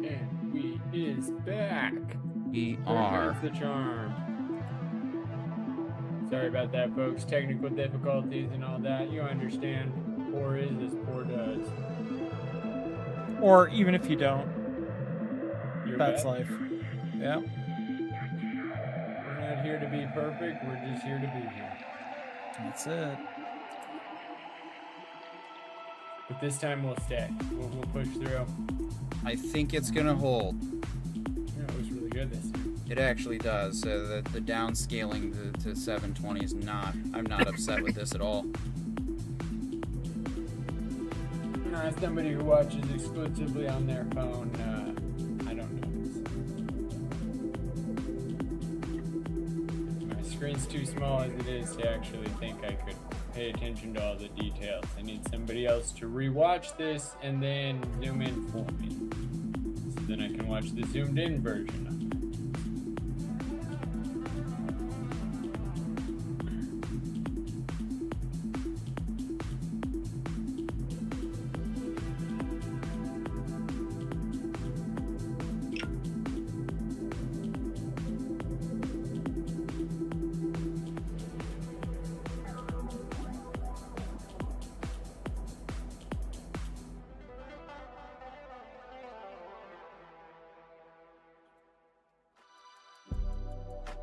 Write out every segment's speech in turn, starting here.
And we is back. We are. Where's the charm? Sorry about that, folks. Technical difficulties and all that. You understand. Poor is as poor does. Or even if you don't, You're that's back. life. Yeah. We're not here to be perfect. We're just here to be here. That's it. But this time we'll stay. We'll push through. I think it's gonna hold. Yeah, it was really good this time. It actually does. The downscaling to 720 is not. I'm not upset with this at all. As somebody who watches exclusively on their phone, I don't know. My screen's too small as it is to actually think I could pay attention to all the details. I need somebody else to rewatch this and then zoom in for me. So then I can watch the zoomed in version of it.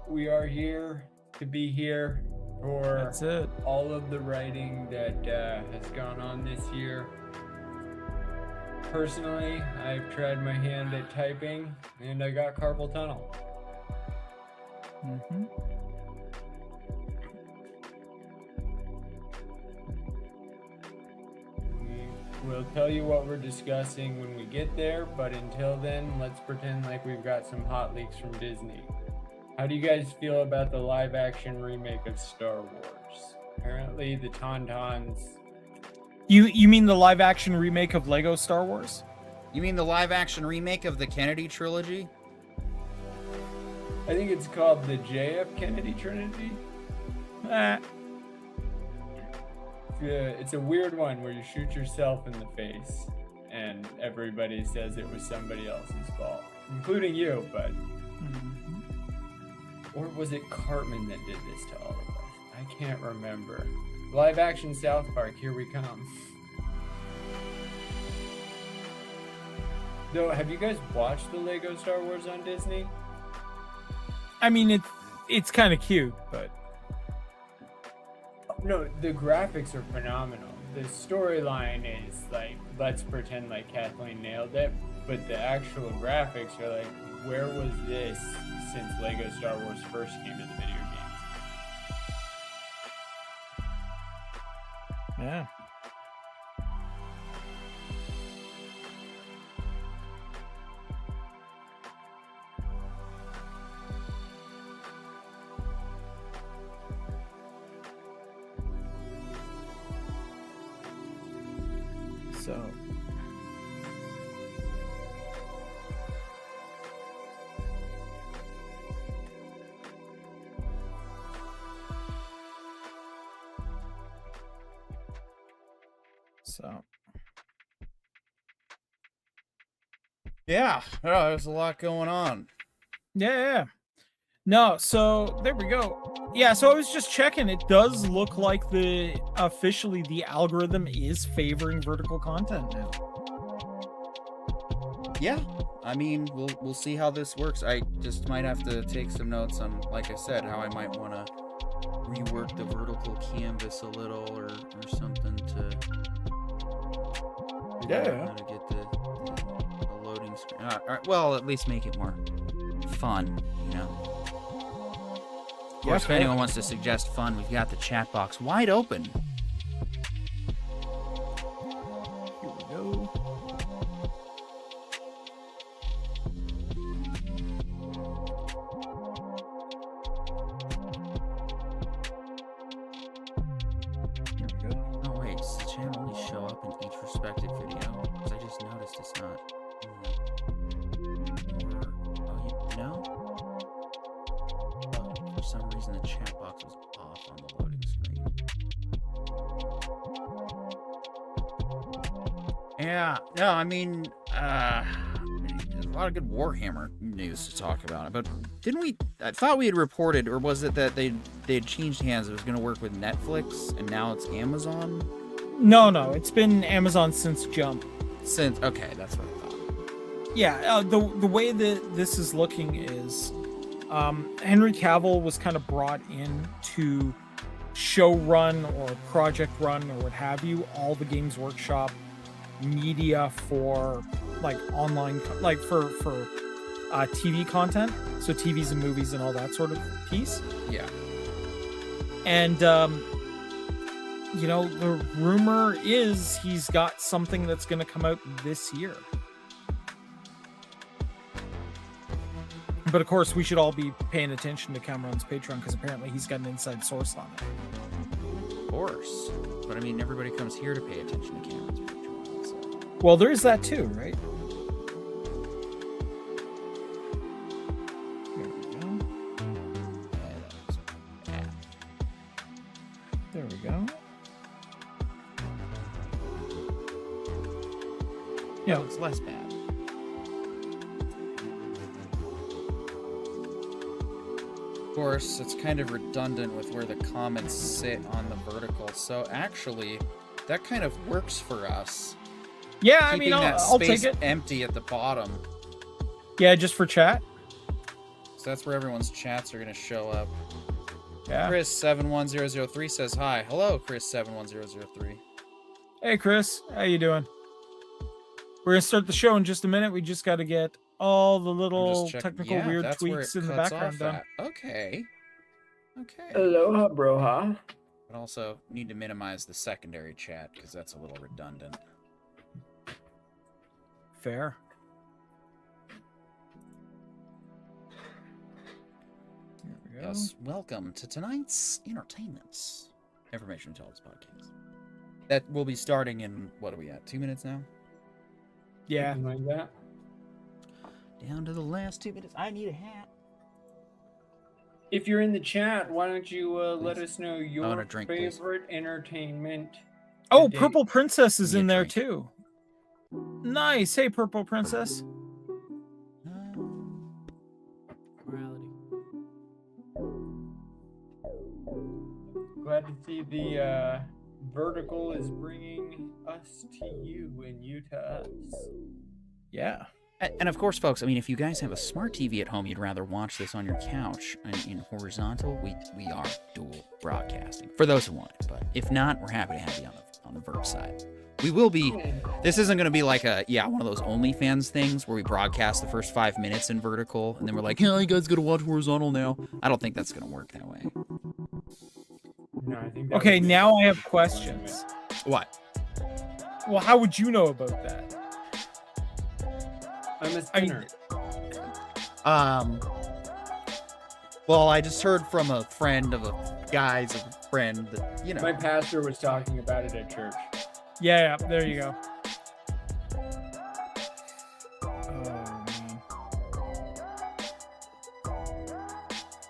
We are here to be here for That's it. all of the writing that has gone on this year. Personally, I've tried my hand at typing and I got carpal tunnel. Mm-hmm. We'll tell you what we're discussing when we get there, but until then, let's pretend like we've got some hot leaks from Disney. How do you guys feel about the live-action remake of Star Wars? Apparently, the Tauntauns... You mean the live action remake of Lego Star Wars? You mean the live action remake of the Kennedy trilogy? I think it's called the JF Kennedy Trinity. It's a weird one where you shoot yourself in the face and everybody says it was somebody else's fault, including you, but... Or was it Cartman that did this to all of us? I can't remember. Live action South Park, here we come. Though, have you guys watched the Lego Star Wars on Disney? I mean, it's kind of cute, but... No, the graphics are phenomenal. The storyline is like, let's pretend like Kathleen nailed it, but the actual graphics are like, where was this since Lego Star Wars first came to the video games? Yeah. So... Yeah. Oh, there's a lot going on. Yeah. No, so there we go. Yeah, so I was just checking. It does look like officially the algorithm is favoring vertical content now. Yeah. I mean, we'll see how this works. I just might have to take some notes on, like I said, how I might want to rework the vertical canvas a little or something to figure out how to get the loading screen. All right, well, at least make it more fun, you know. Of course, if anyone wants to suggest fun, we've got the chat box wide open. Here we go. Here we go. Oh wait, does the channel only show up in each respective video? Because I just noticed it's not. No? Oh, for some reason the chat box was off on the loading screen. Yeah, no, I mean, there's a lot of good Warhammer news to talk about. But didn't we? I thought we had reported, or was it that they had changed hands? It was going to work with Netflix, and now it's Amazon. No, it's been Amazon since Jump. Okay, that's what I thought. Yeah, the way that this is looking is, Henry Cavill was kind of brought in to show run or project run or what have you, all the Games Workshop media for like online, like for TV content, so TVs and movies and all that sort of piece. Yeah. And you know, the rumor is he's got something that's going to come out this year. But of course, we should all be paying attention to Cameron's Patreon because apparently he's got an inside source on it. Of course. But I mean, everybody comes here to pay attention to Cameron's Patreon. So. Well, there is that too, right? There we go. Yeah, that was bad. There we go. Yeah, It's less bad. Of course, it's kind of redundant with where the comments sit on the vertical. So actually, that kind of works for us. yeah. I Keeping mean, that I'll space take it. empty at the bottom. Yeah, just for chat. So that's where everyone's chats are going to show up. Yeah. Chris71003 says hi. Hello, Chris71003. Hey, Chris, how you doing? We're gonna start the show in just a minute. We just got to get all the little technical weird that's where tweaks it in the cuts background off done. at. Okay. Okay. Aloha, broha. But also need to minimize the secondary chat because that's a little redundant. Fair. There we go. Yes, welcome to tonight's Entertainment Information Intelligence Podcast. That will be starting in, what are we at, 2 minutes now? Yeah. Something like that. Down to the last 2 minutes. I need a hat. If you're in the chat, why don't you let us know want your a drink, please. favorite entertainment? Oh, to Purple date? Princess is Give me in a there drink. too. Nice. Hey, Purple Princess. Morality. Glad to see the vertical is bringing us to you and you to us. Yeah. And of course, folks, I mean, if you guys have a smart TV at home, you'd rather watch this on your couch in horizontal, we are dual broadcasting. For those who want it. But if not, we're happy to have you on the vert side. We will be... This isn't going to be like one of those OnlyFans things where we broadcast the first 5 minutes in vertical, and then we're like, yeah, you guys got to watch horizontal now. I don't think that's going to work that way. No, I think that Okay, would be- now I have questions. What? Well, how would you know about that? I'm a I mean, sinner. Well, I just heard from a friend of a guy's friend that, you know. My pastor was talking about it at church. Yeah, there you go. Oh, man.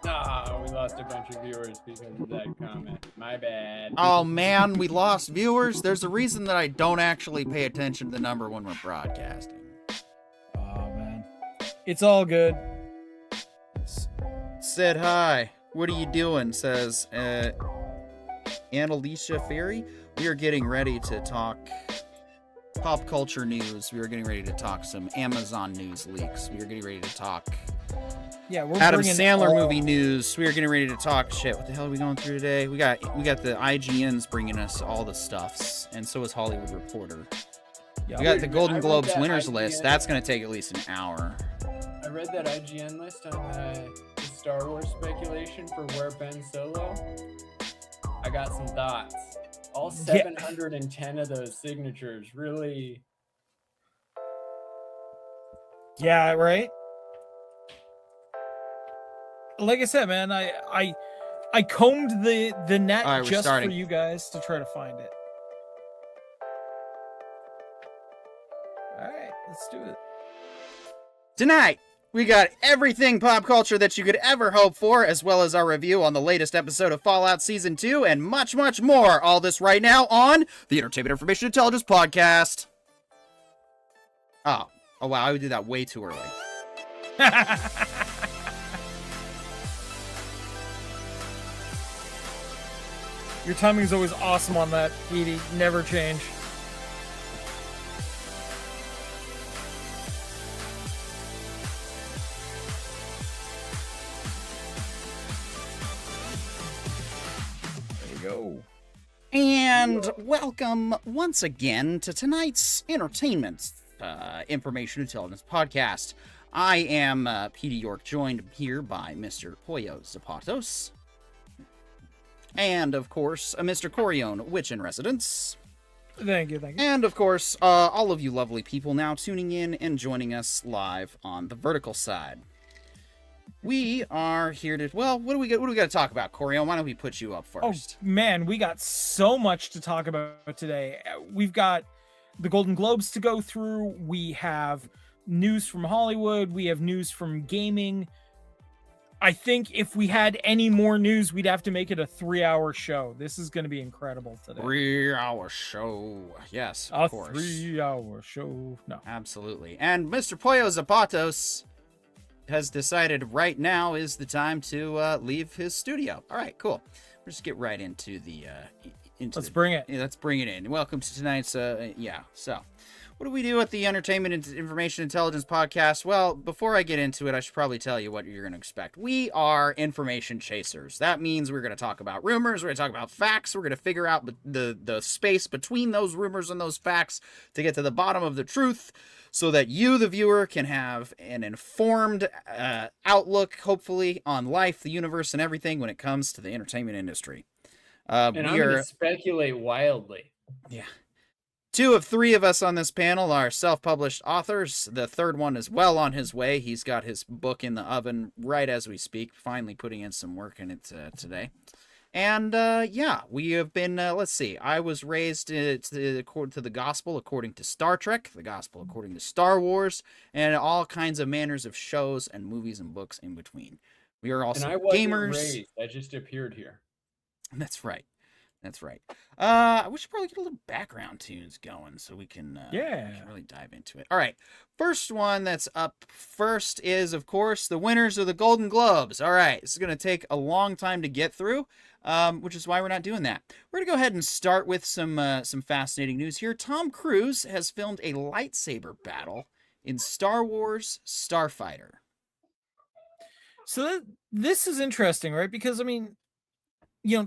Ah, we lost a bunch of viewers because of that comment. My bad. Oh man, we lost viewers. There's a reason that I don't actually pay attention to the number when we're broadcasting. Oh, man. It's all good. Said hi. What are you doing? Says Annalisa Ferry. We are getting ready to talk pop culture news. We are getting ready to talk some Amazon news leaks. We are getting ready to talk Yeah, we're Adam bringing Sandler all- movie news. We are getting ready to talk shit. What the hell are we going through today? We got the IGNs bringing us all the stuffs, and so is Hollywood Reporter. Yeah. We got the Golden I read Globes that winners IGN. list. That's going to take at least an hour. I read that IGN list on the Star Wars speculation for where Ben Solo. I got some thoughts. All 710 of those signatures really. Yeah, right. Like I said, man, I combed the net All right, we're just starting. for you guys to try to find it. All right, let's do it. Tonight, we got everything pop culture that you could ever hope for, as well as our review on the latest episode of Fallout Season 2, and much, much more. All this right now on the Entertainment Information Intelligence Podcast. Oh wow, I would do that way too early. Your timing is always awesome on that, Edie. Never change. There you go. And welcome once again to tonight's entertainment information intelligence podcast. I am Petey York, joined here by Mr. Pollo Zapatos. And, of course, Mr. Corione, Witch in Residence. Thank you. And, of course, all of you lovely people now tuning in and joining us live on the vertical side. We are here to... Well, what do we got to talk about, Corione? Why don't we put you up first? Oh, man, we got so much to talk about today. We've got the Golden Globes to go through. We have news from Hollywood. We have news from gaming. I think if we had any more news, we'd have to make it a 3-hour show. This is going to be incredible today. 3-hour show. Yes, of course. 3-hour show. No. Absolutely. And Mr. Pollo Zapatos has decided right now is the time to leave his studio. All right, cool. We'll just get right into the... Bring it. Yeah, let's bring it in. Welcome to tonight's... So... What do we do at the Entertainment and Information Intelligence Podcast? Well, before I get into it, I should probably tell you what you're going to expect. We are information chasers. That means we're going to talk about rumors, we're going to talk about facts, we're going to figure out the space between those rumors and those facts to get to the bottom of the truth so that you, the viewer, can have an informed outlook, hopefully, on life, the universe, and everything when it comes to the entertainment industry. And I'm going to speculate wildly. Yeah. 2 of 3 of us on this panel are self-published authors. The third one is well on his way. He's got his book in the oven right as we speak, finally putting in some work in it today. And, we have been, let's see, I was raised according to the gospel according to Star Trek, the gospel according to Star Wars, and all kinds of manners of shows and movies and books in between. We are also and I wasn't gamers. Raised. I just appeared here. That's right. We should probably get a little background tunes going so we can, we can really dive into it. All right. First one that's up first is, of course, the winners of the Golden Globes. All right. This is going to take a long time to get through, which is why we're not doing that. We're going to go ahead and start with some fascinating news here. Tom Cruise has filmed a lightsaber battle in Star Wars Starfighter. So this is interesting, right? Because, I mean,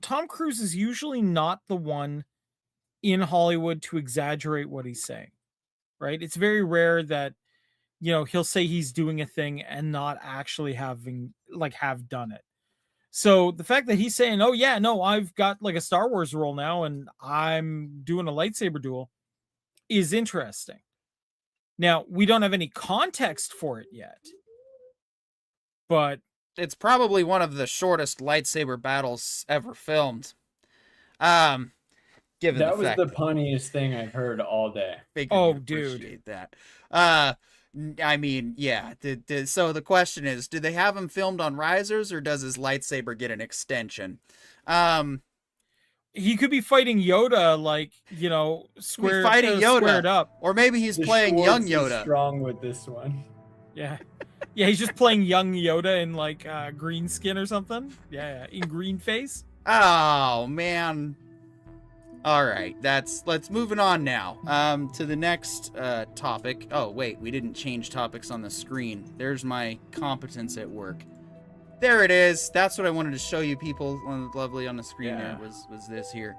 Tom Cruise is usually not the one in Hollywood to exaggerate what he's saying, right? It's very rare that, he'll say he's doing a thing and not actually have done it. So the fact that he's saying, oh yeah, no, I've got like a Star Wars role now and I'm doing a lightsaber duel is interesting. Now, we don't have any context for it yet, but it's probably one of the shortest lightsaber battles ever filmed. Given that the was fact the punniest thing I've heard all day. Appreciate that. I mean, yeah. So the question is, do they have him filmed on risers, or does his lightsaber get an extension? He could be fighting Yoda, squared up, or maybe he's playing young Yoda. Is strong with this one. Yeah. Yeah, he's just playing young Yoda in green skin or something. Yeah, in green face. Oh man. All right, let's moving on now. To the next topic. Oh wait, we didn't change topics on the screen. There's my competence at work. There it is. That's what I wanted to show you people lovely on the screen. Yeah. There was this here.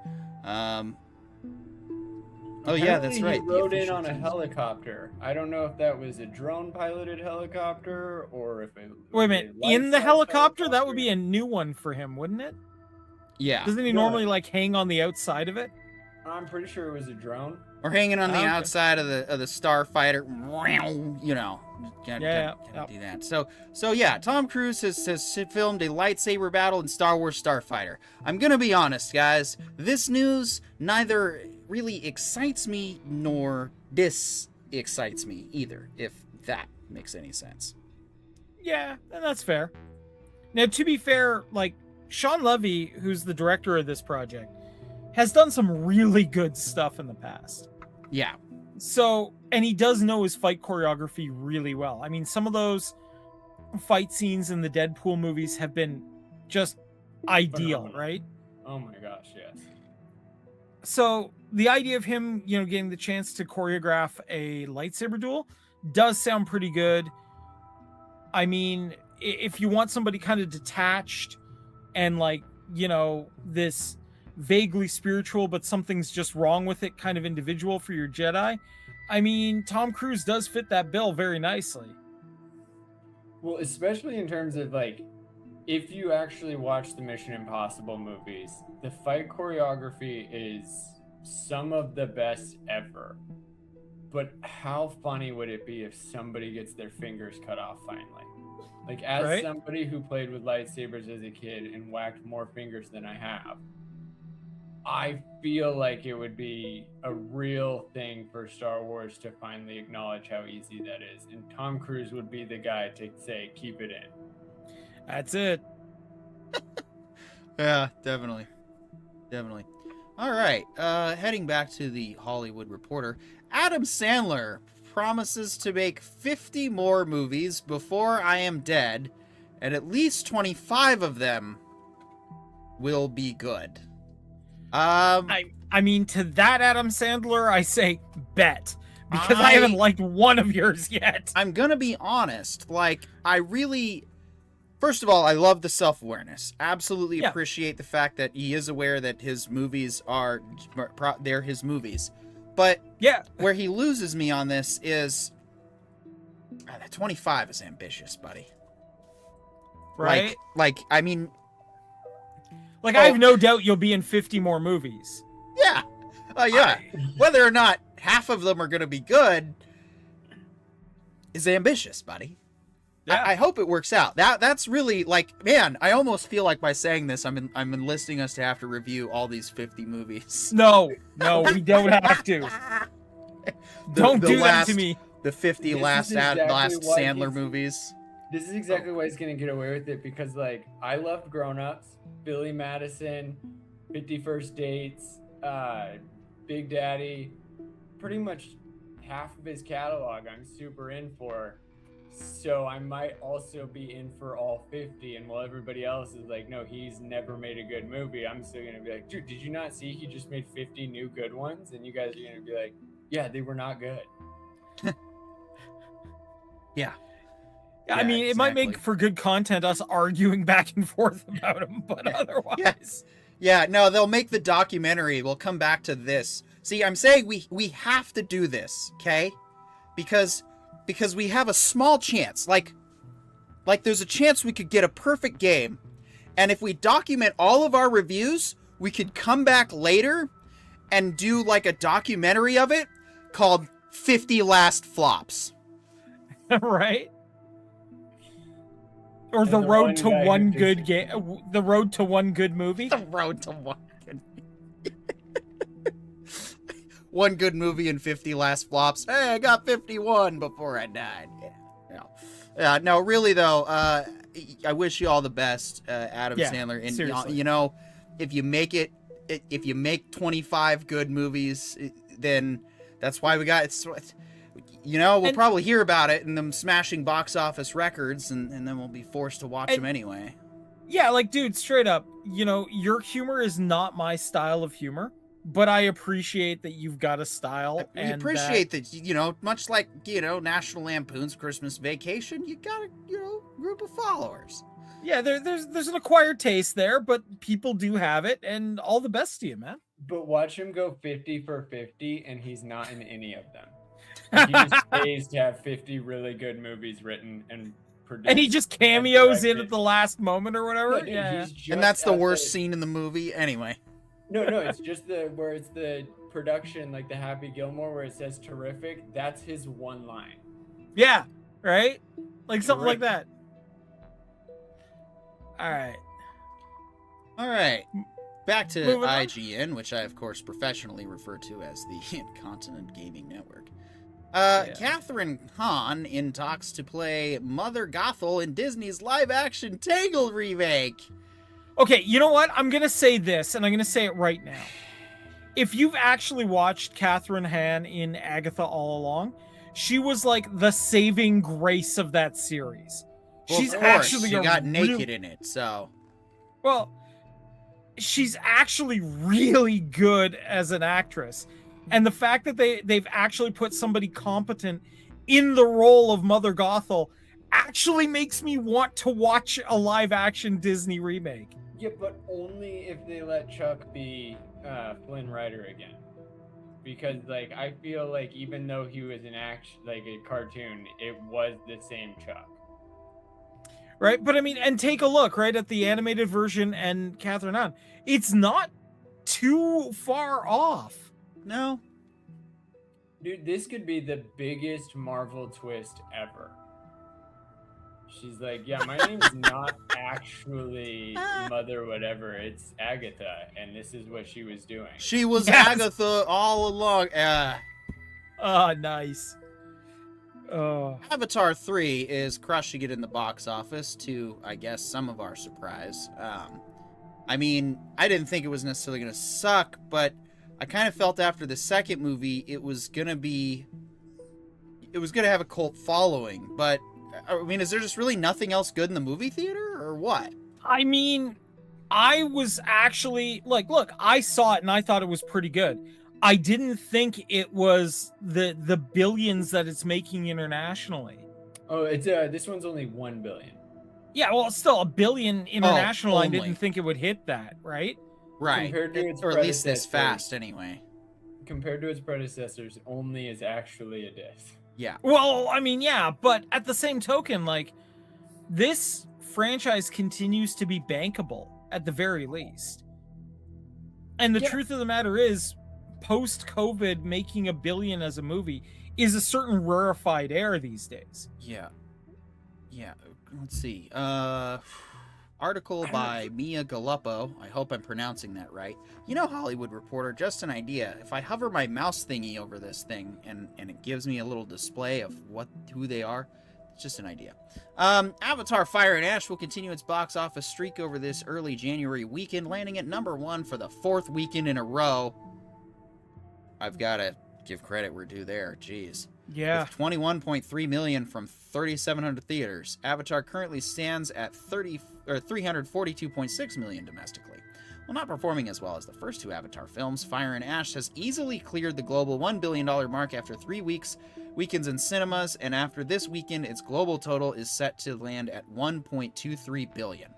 Oh yeah, that's right. He rode in on a helicopter. I don't know if that was a drone piloted helicopter or if it. Wait a minute, in the helicopter? That would be a new one for him, wouldn't it? Yeah. Doesn't he normally hang on the outside of it? I'm pretty sure it was a drone. Or hanging on the outside of the Starfighter. Gotta do that. So yeah, Tom Cruise has filmed a lightsaber battle in Star Wars Starfighter. I'm gonna be honest, guys. This news neither really excites me nor dis-excites me either, if that makes any sense. Yeah, and that's fair. Now, to be fair, Sean Levy, who's the director of this project, has done some really good stuff in the past. Yeah. So, and he does know his fight choreography really well. I mean, some of those fight scenes in the Deadpool movies have been just ideal, Phenomenal. right? Oh my gosh, yes. So the idea of him, getting the chance to choreograph a lightsaber duel does sound pretty good. I mean, if you want somebody kind of detached and like, this vaguely spiritual, but something's just wrong with it kind of individual for your Jedi, I mean, Tom Cruise does fit that bill very nicely. Well, especially in terms of like, if you actually watch the Mission Impossible movies, the fight choreography is some of the best ever. But how funny would it be if somebody gets their fingers cut off finally? Like, as Right? somebody who played with lightsabers as a kid and whacked more fingers than I have, I feel like it would be a real thing for Star Wars to finally acknowledge how easy that is. And Tom Cruise would be the guy to say, keep it in. That's it. Yeah, definitely. All right, heading back to the Hollywood Reporter, Adam Sandler promises to make 50 more movies before I am dead, and at least 25 of them will be good. I mean, to that Adam Sandler, I say bet, because I I- haven't liked one of yours yet. I'm gonna be honest, like, first of all, I love the self-awareness. Absolutely Yeah. appreciate the fact that he is aware that his movies they're his movies. But Yeah. where he loses me on this is 25 is ambitious, buddy. Right? I mean, Like, I have no doubt you'll be in 50 more movies. yeah. Yeah. Whether or not half of them are going to be good is ambitious, buddy. Yeah. I hope it works out. That's really, like, man, I almost feel like by saying this, I'm enlisting us to have to review all these 50 movies. No, we don't have to. Don't do that to me. The 50 This last is exactly why Sandler he's- movies. This is exactly why he's going to get away with it, because, like, I loved Grown Ups, Billy Madison, 51st Dates, Big Daddy, pretty much half of his catalog I'm super in for. So I might also be in for all 50, and while everybody else is like, no, he's never made a good movie, I'm still going to be like, dude, did you not see he just made 50 new good ones? And you guys are going to be like, yeah, they were not good. Yeah. I mean, it might make exactly. for good content, us arguing back and forth about them, but otherwise. Yeah, no, they'll make the documentary. We'll come back to this. See, I'm saying we have to do this, okay? Because we have a small chance. Like there's a chance we could get a perfect game. And if we document all of our reviews, we could come back later and do like a documentary of it called 50 Last Flops. Right? Or And the the road one to guy who one just- good game, the road to one good movie. The road to one good one good movie and 50 last flops. Hey, I got 51 before I died. Yeah. No, really though, I wish you all the best, Adam Yeah, Sandler. And seriously. you know, if you make 25 good movies, then that's why we got we'll And- probably hear about it and them smashing box office records, and then we'll be forced to watch them anyway. Yeah, like, dude, straight up, your humor is not my style of humor, but I appreciate that you've got a style. We and appreciate that, much like, National Lampoon's Christmas Vacation, you got a, group of followers. Yeah, there's an acquired taste there, but people do have it, and all the best to you, man. But watch him go 50 for 50, and he's not in any of them. He just pays to have 50 really good movies written and produced. And he just cameos in directed. at the last moment or whatever. No, dude, Yeah. he's just And that's the at worst scene in the movie anyway. No, it's just where it's the production, like the Happy Gilmore, where it says terrific. That's his one line. Yeah, right? Like something like that. All right. All right. Back to Moving on. IGN, which I, of course, professionally refer to as the Incontinent Gaming Network. Catherine Hahn in talks to play Mother Gothel in Disney's live-action Tangled remake. Okay, you know what? I'm going to say this, and I'm going to say it right now. if you've actually watched Catherine Hahn in Agatha all along, she was like the saving grace of that series. Well, She's of course, actually she a got real- naked in it, so well, she's actually really good as an actress. And the fact that they've actually put somebody competent in the role of Mother Gothel actually makes me want to watch a live action Disney remake. Yeah, but only if they let Chuck be Flynn Rider again. Because like I feel like even though he was an like a cartoon, it was the same Chuck. Right? But I mean, and take a look, right, at the animated version and Catherine Hahn. It's not too far off. no. Dude, this could be the biggest Marvel twist ever. She's like, yeah, my name's not actually Mother whatever, it's Agatha, and this is what she was doing. She was Yes. Agatha all along. Nice. Oh. Avatar 3 is crushing it in the box office to, I guess, some of our surprise. I mean, I didn't think it was necessarily going to suck, but I kind of felt after the second movie it was going to have a cult following. But, I mean, is there just really nothing else good in the movie theater, or what? I mean, I was actually like, look, I saw it and I thought it was pretty good. I didn't think it was the billions that it's making internationally. Oh, it's this one's only 1 billion. Yeah, well, it's still $1 billion international. I only. didn't think it would hit that, right? Right. Compared to its Or at least this predecessor. fast, anyway. Compared to its predecessors, only is actually a diss. Yeah. Well, I mean, yeah, but at the same token, like, this franchise continues to be bankable at the very least. And the truth of the matter is, post-COVID, making $1 billion as a movie is a certain rarefied air these days. Yeah. Let's see. Article by Mia Galuppo. I hope I'm pronouncing that right. You know, Hollywood Reporter, just an idea. If I hover my mouse thingy over this thing and it gives me a little display of who they are, it's just an idea. Avatar Fire and Ash will continue its box office streak over this early January weekend, landing at #1 for the 4th weekend in a row. I've got to give credit where due there. Jeez. Yeah. With 21.3 million from 3,700 theaters, Avatar currently stands at 342.6 million domestically. While not performing as well as the first two Avatar films, Fire and Ash has easily cleared the global $1 billion mark after 3 weekends in cinemas, and after this weekend, its global total is set to land at 1.23 billion.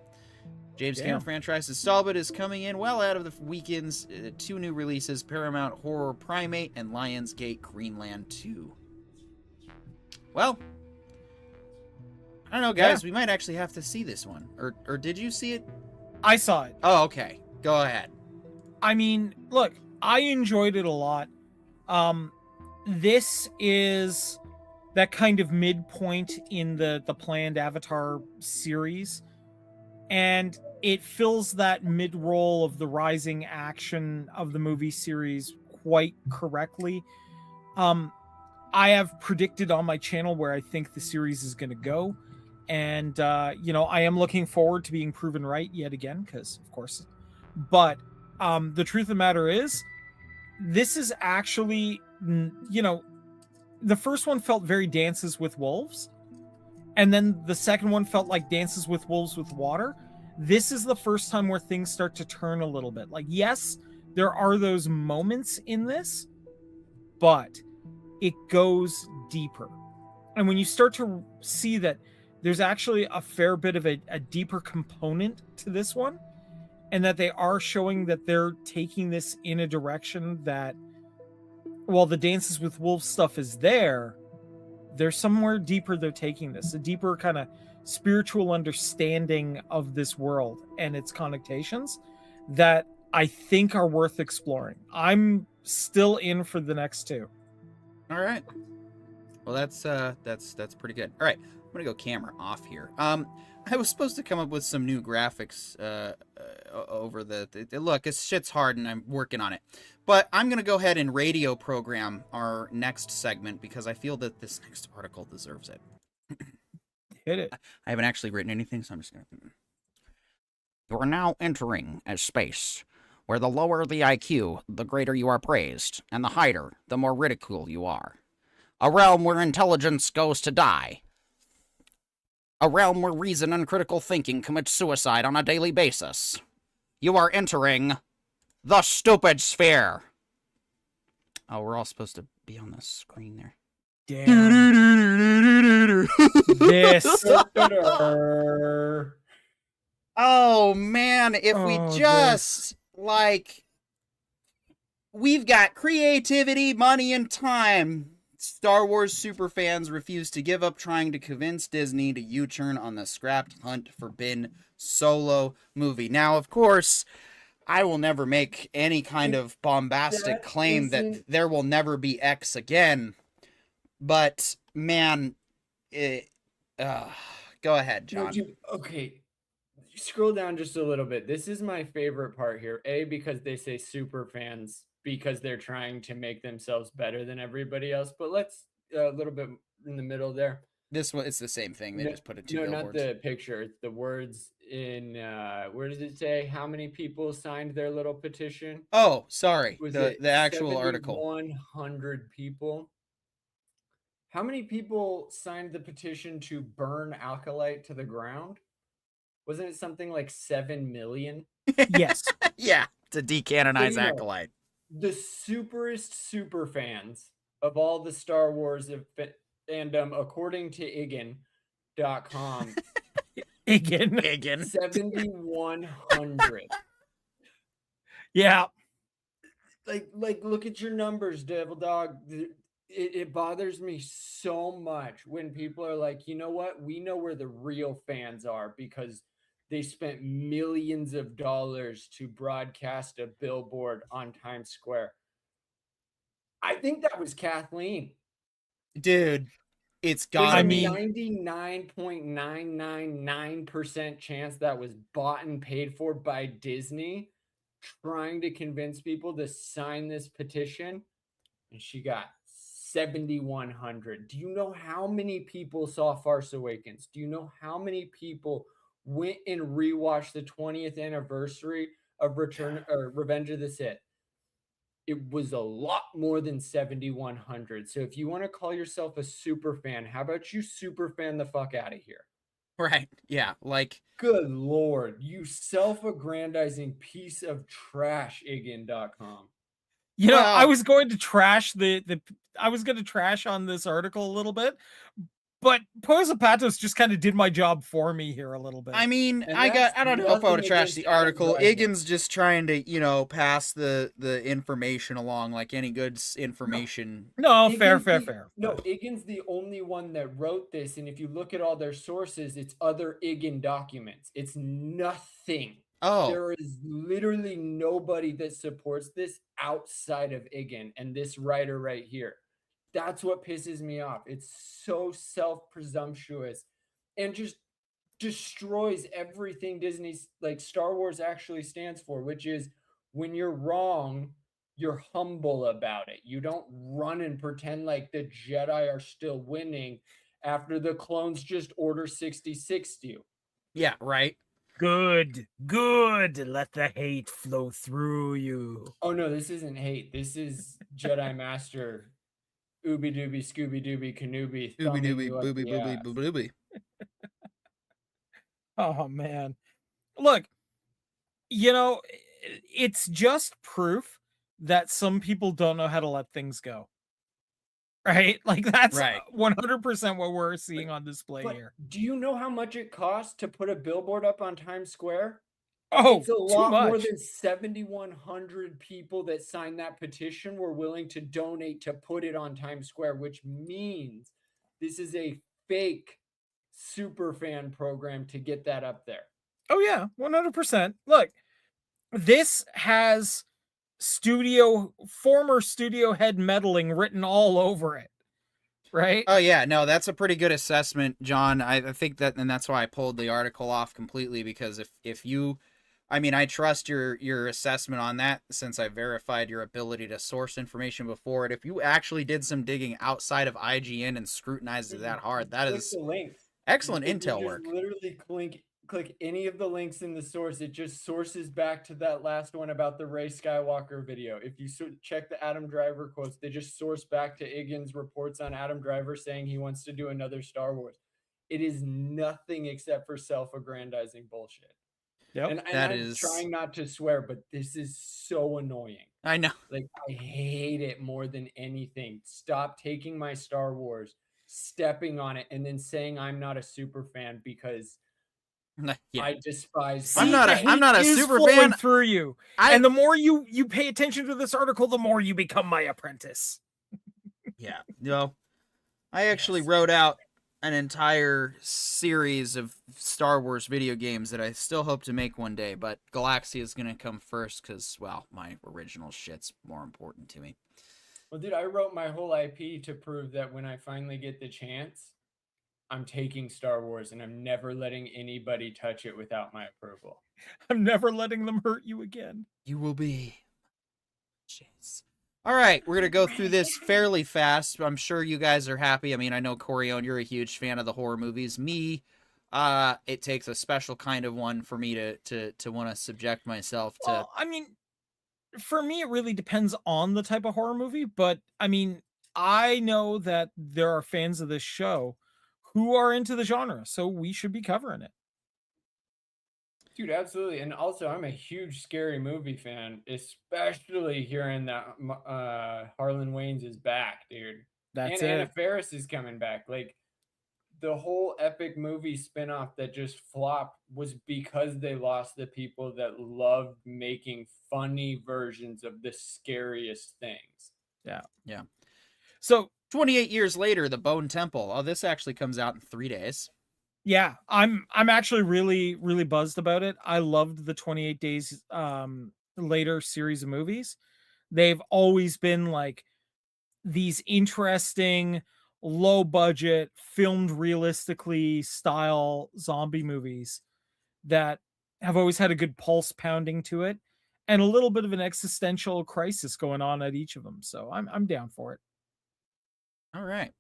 James Cameron franchise installment is coming in well out of the weekend's 2 new releases, Paramount Horror Primate and Lionsgate Greenland 2. Well, I don't know, guys. We might actually have to see this one. Or did you see it? I saw it. Oh, okay. Go ahead. I mean, look, I enjoyed it a lot. This is that kind of midpoint in the planned Avatar series. And it fills that mid-roll of the rising action of the movie series quite correctly. I have predicted on my channel where I think the series is going to go. And, I am looking forward to being proven right yet again, because, of course. But the truth of the matter is, this is actually, the first one felt very Dances with Wolves. And then the second one felt like Dances with Wolves with water. This is the first time where things start to turn a little bit. Like, yes, there are those moments in this, but it goes deeper. And when you start to see that there's actually a fair bit of a deeper component to this one, and that they are showing that they're taking this in a direction that, while the Dances with Wolves stuff is there's somewhere deeper they're taking this, a deeper kind of spiritual understanding of this world and its connotations that I think are worth exploring. I'm still in for the next 2. All right. Well, that's pretty good. All right, I'm gonna go camera off here. I was supposed to come up with some new graphics over the look. This shit's hard, and I'm working on it. But I'm gonna go ahead and radio program our next segment because I feel that this next article deserves it. Hit it. I haven't actually written anything, so I'm just gonna. You are now entering a space where the lower the IQ, the greater you are praised, and the higher, the more ridiculed you are. A realm where intelligence goes to die. A realm where reason and critical thinking commit suicide on a daily basis. You are entering the stupid sphere. Oh, we're all supposed to be on the screen there. Damn. This. Oh, man, if we Oh, just, like, we've got creativity, money, and time. Star Wars superfans refuse to give up trying to convince Disney to U-turn on the scrapped Hunt for Ben Solo movie. Now, of course, I will never make any kind of bombastic claim that there will never be X again. But, man, go ahead, John. No, dude, okay. Scroll down just a little bit. This is my favorite part here. A, because they say super fans because they're trying to make themselves better than everybody else. But let's a little bit in the middle there. This one, it's the same thing. They just put it two No, billboards. not the picture. It's the words in where does it say how many people signed their little petition? Oh, sorry. Was the actual 100 article. people. How many people signed the petition to burn Alkalite to the ground? Wasn't it something like 7 million? Yes. Yeah, to decanonize So, you know, Acolyte. The superest super fans of all the Star Wars fandom, according to Igen.com, Igen. 7,100. Yeah. Like, look at your numbers, Devil Dog. It bothers me so much when people are like, you know what? We know where the real fans are because they spent millions of dollars to broadcast a billboard on Times Square. I think that was Kathleen. Dude, it's There's gotta a be. 99.999% chance that was bought and paid for by Disney trying to convince people to sign this petition. And she got 7,100. Do you know how many people saw Farce Awakens? Do you know how many people went and rewatched the 20th anniversary of Revenge of the Sith? It was a lot more than 7,100. So if you want to call yourself a super fan, how about you super fan the fuck out of here? Right. Yeah. Like, good Lord, you self-aggrandizing piece of trash, Igen.com. You know, I was going to trash I was going to trash on this article a little bit, but Posapatos just kind of did my job for me here a little bit. I mean, I don't know if I would trash the article. Igan's just trying to, pass the information along like any good information. No, fair. No, Igan's the only one that wrote this, and if you look at all their sources, it's other Igen documents. It's nothing. Oh. There is literally nobody that supports this outside of Igen and this writer right here. That's what pisses me off. It's so self-presumptuous and just destroys everything Disney's like Star Wars actually stands for, which is when you're wrong, you're humble about it. You don't run and pretend like the Jedi are still winning after the clones just order 66 you. Yeah, right. Good. Let the hate flow through you. Oh no, this isn't hate. This is Jedi Master Ooby Dooby Scooby Dooby Kenobi. Ooby Dooby Booby Booby Booby. Oh man. Look, it's just proof that some people don't know how to let things go. Right? Like that's right. 100% what we're seeing on display here. Do you know how much it costs to put a billboard up on Times Square? Oh, it's a lot more than 7,100 people that signed that petition were willing to donate to put it on Times Square, which means this is a fake super fan program to get that up there. Oh yeah, 100%. Look, this has former studio head meddling written all over it, right? Oh yeah, no, that's a pretty good assessment, John. I think that, and that's why I pulled the article off completely, because if you, I trust your assessment on that since I verified your ability to source information before it. If you actually did some digging outside of IGN and scrutinized it that hard, that is excellent intel work. Literally click any of the links in the source, it just sources back to that last one about the Ray Skywalker video. If you check the Adam Driver quotes, they just source back to Iggins' reports on Adam Driver saying he wants to do another Star Wars. It is nothing except for self-aggrandizing bullshit. Yep. And That I'm is- trying not to swear, but this is so annoying. I know. Like, I hate it more than anything. Stop taking my Star Wars, stepping on it, and then saying I'm not a super fan because Yeah. I despise. See, I'm not the a- I'm hate not a is super flowing fan. through you, and the more you pay attention to this article, the more you become my apprentice. Yeah. No. I actually wrote out an entire series of Star Wars video games that I still hope to make one day, but Galaxy is going to come first because, well, my original shit's more important to me. Well, dude, I wrote my whole IP to prove that when I finally get the chance, I'm taking Star Wars and I'm never letting anybody touch it without my approval. I'm never letting them hurt you again. You will be. Jeez. All right, we're going to go through this fairly fast. I'm sure you guys are happy. I mean, I know, Corione, you're a huge fan of the horror movies. Me, it takes a special kind of one for me to want to subject myself to. Well, I mean, for me, it really depends on the type of horror movie. But I mean, I know that there are fans of this show who are into the genre, so we should be covering it. Dude, absolutely. And also, I'm a huge scary movie fan, especially hearing that Harlan Waynes is back, dude. That's and Anna it. Faris is coming back. Like, the whole epic movie spinoff that just flopped was because they lost the people that loved making funny versions of the scariest things. Yeah. So 28 years later, The Bone Temple. Oh, this actually comes out in 3 days. yeah, I'm actually really buzzed about it. I loved the 28 Days Later series of movies. They've always been like these interesting, low budget, filmed realistically style zombie movies that have always had a good pulse pounding to it and a little bit of an existential crisis going on at each of them. So I'm down for it. All right.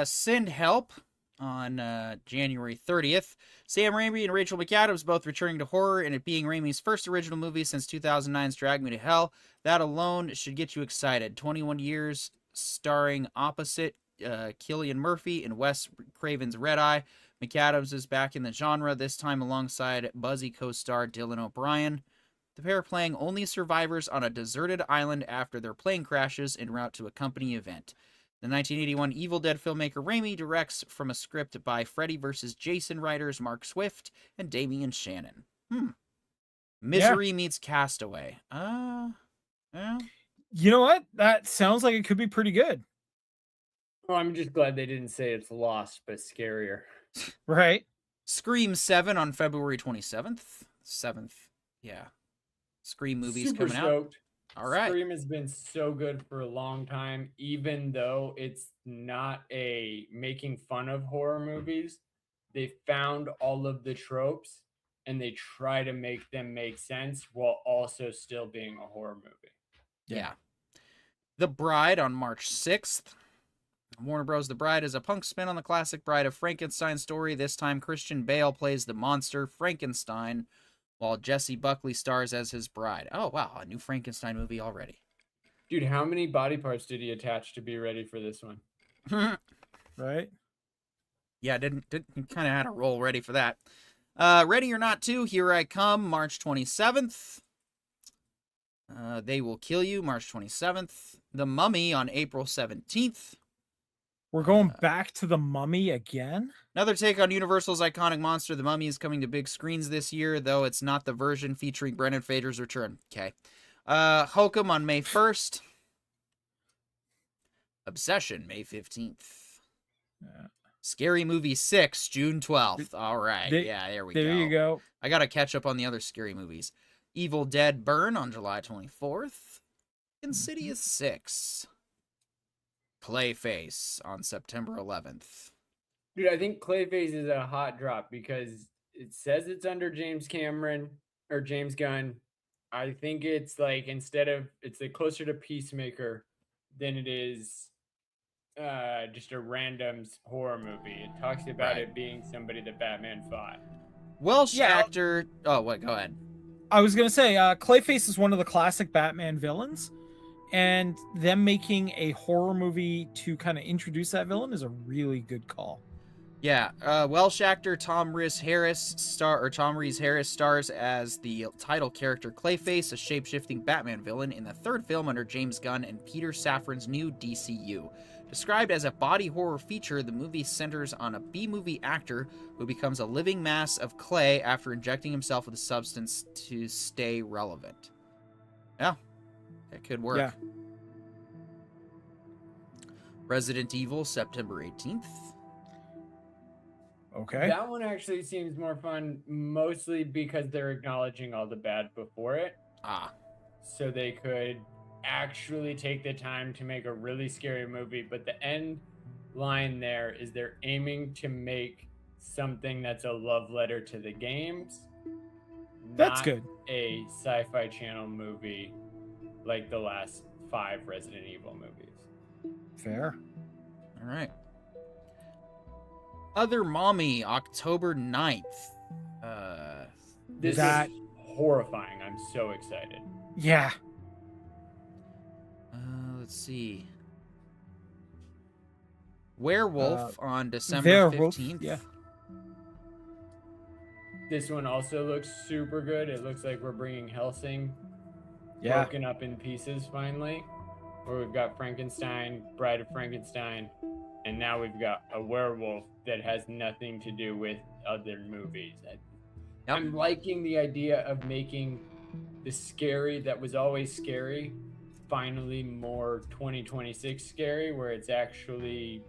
Send Help on January 30th. Sam Raimi and Rachel McAdams both returning to horror, and it being Raimi's first original movie since 2009's Drag Me to Hell. That alone should get you excited. 21 years starring opposite Cillian Murphy and Wes Craven's Red Eye. McAdams is back in the genre, this time alongside Buzzy co-star Dylan O'Brien. The pair playing only survivors on a deserted island after their plane crashes en route to a company event. The 1981 Evil Dead filmmaker Raimi directs from a script by Freddy vs. Jason writers Mark Swift and Damian Shannon. Misery meets Castaway. Yeah. You know what? That sounds like it could be pretty good. Oh, I'm just glad they didn't say it's Lost, but scarier. Right? Scream 7 on February 27th. 7th. Yeah. Scream movies Super coming stoked. out. All right. Scream has been so good for a long time, even though it's not a making fun of horror movies. They found all of the tropes and they try to make them make sense while also still being a horror movie. Yeah. The Bride on March 6th. Warner Bros. The Bride is a punk spin on the classic Bride of Frankenstein story. This time, Christian Bale plays the monster Frankenstein, while Jesse Buckley stars as his bride. Oh, wow. A new Frankenstein movie already. Dude, how many body parts did he attach to be ready for this one? Right? Yeah, didn't kind of had a roll ready for that. Ready or Not 2, Here I Come, March 27th. They Will Kill You, March 27th. The Mummy on April 17th. We're going back to The Mummy again? Another take on Universal's iconic monster, The Mummy, is coming to big screens this year, though it's not the version featuring Brendan Fraser's return. Okay. Hokum on May 1st. Obsession, May 15th. Yeah. Scary Movie 6, June 12th. All right. There we go. There you go. I got to catch up on the other scary movies. Evil Dead Burn on July 24th. Insidious 6. Clayface on September 11th. Dude, I think Clayface is a hot drop because it says it's under James Cameron or James Gunn. I think it's like it's closer to Peacemaker than it is just a random horror movie. It talks about Right. it being somebody that Batman fought. Welsh Yeah. actor. Oh, what? Go ahead. I was gonna say, Clayface is one of the classic Batman villains, and them making a horror movie to kind of introduce that villain is a really good call. Yeah, Welsh actor Tom Rhys Harris stars as the title character Clayface, a shape-shifting Batman villain in the third film under James Gunn and Peter Safran's new DCU. Described as a body horror feature, the movie centers on a B-movie actor who becomes a living mass of clay after injecting himself with a substance to stay relevant. Yeah, that could work. Yeah. Resident Evil, September 18th. Okay. That one actually seems more fun, mostly because they're acknowledging all the bad before it. Ah, So they could actually take the time to make a really scary movie. But the end line there is they're aiming to make something that's a love letter to the games. That's not good. A Sci-Fi Channel movie like the last 5 Resident Evil movies. Fair. all right. Other Mommy, October 9th. This That- is horrifying. I'm so excited. Yeah. Let's see. Werewolf on December Werewolf, 15th. yeah. This one also looks super good. It looks like we're bringing Helsing Yeah. broken up in pieces finally. Where we've got Frankenstein, Bride of Frankenstein, and now we've got a werewolf that has nothing to do with other movies. I'm liking the idea of making the scary that was always scary finally more 2026 scary, where it's actually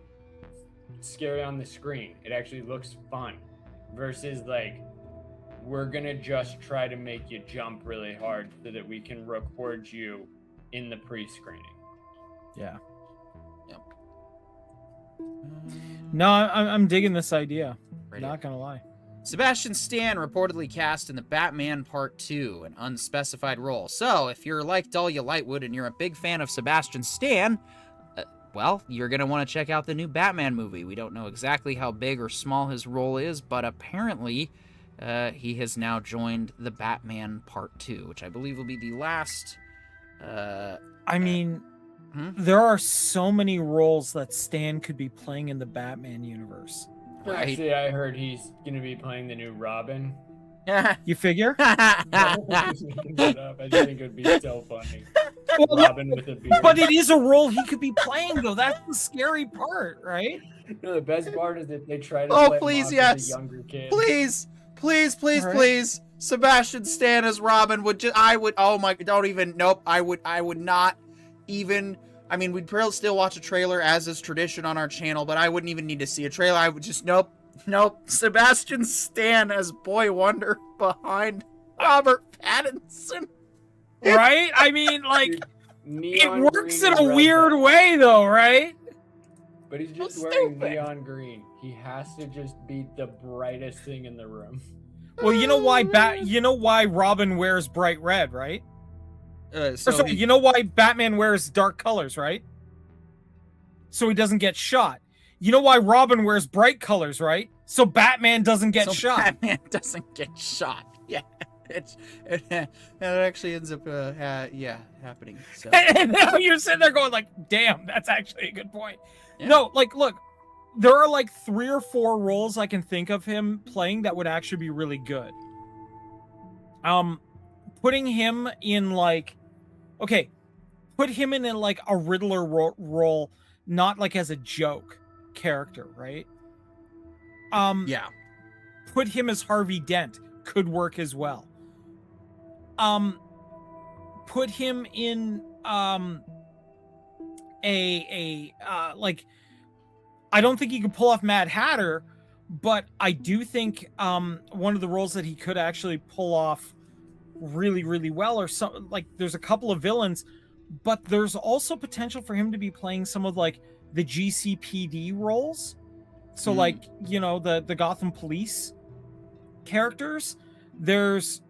scary on the screen. It actually looks fun versus like we're gonna just try to make you jump really hard so that we can record you in the pre-screening. Yeah. Yep. No, I'm digging this idea. Right Not gonna lie. Sebastian Stan reportedly cast in the Batman Part 2, an unspecified role. So, if you're like Dahlia Lightwood and you're a big fan of Sebastian Stan, well, you're going to want to check out the new Batman movie. We don't know exactly how big or small his role is, but apparently he has now joined the Batman Part 2, which I believe will be the last... I mean, there are so many roles that Stan could be playing in the Batman universe. Right. Actually, I heard he's gonna be playing the new Robin. You figure? I think it would be so funny. Well, Robin with a beard. but it is a role he could be playing, though. That's the scary part, right? No, the best part is that they try to Oh, play him please, off yes. as a younger kid. Please, please, please, All right. please. Sebastian Stan as Robin would just, oh my, don't even, nope, I would not even, I mean, we'd probably still watch a trailer as is tradition on our channel, but I wouldn't even need to see a trailer. I would just, nope. Sebastian Stan as Boy Wonder behind Robert Pattinson. Right? I mean, like, Dude, it neon works green in a and red weird button. way, though, right? But he's just So wearing stupid. neon green. He has to just be the brightest thing in the room. Well, you know why Robin wears bright red, right? Or sorry, you know why Batman wears dark colors, right? So he doesn't get shot. You know why Robin wears bright colors, right? So Batman doesn't get shot. Batman doesn't get shot. Yeah, it actually ends up, happening. So. And now you're sitting there going like, damn, that's actually a good point. Yeah. No, like, look, there are like 3 or 4 roles I can think of him playing that would actually be really good. Putting him in like, okay, put him in like a Riddler role, not like as a joke character, right? Yeah. Put him as Harvey Dent, could work as well. Put him in like, I don't think he could pull off Mad Hatter, but I do think one of the roles that he could actually pull off really, really well, or some, like, there's a couple of villains, but there's also potential for him to be playing some of like the GCPD roles. So like, you know, the Gotham police characters. There's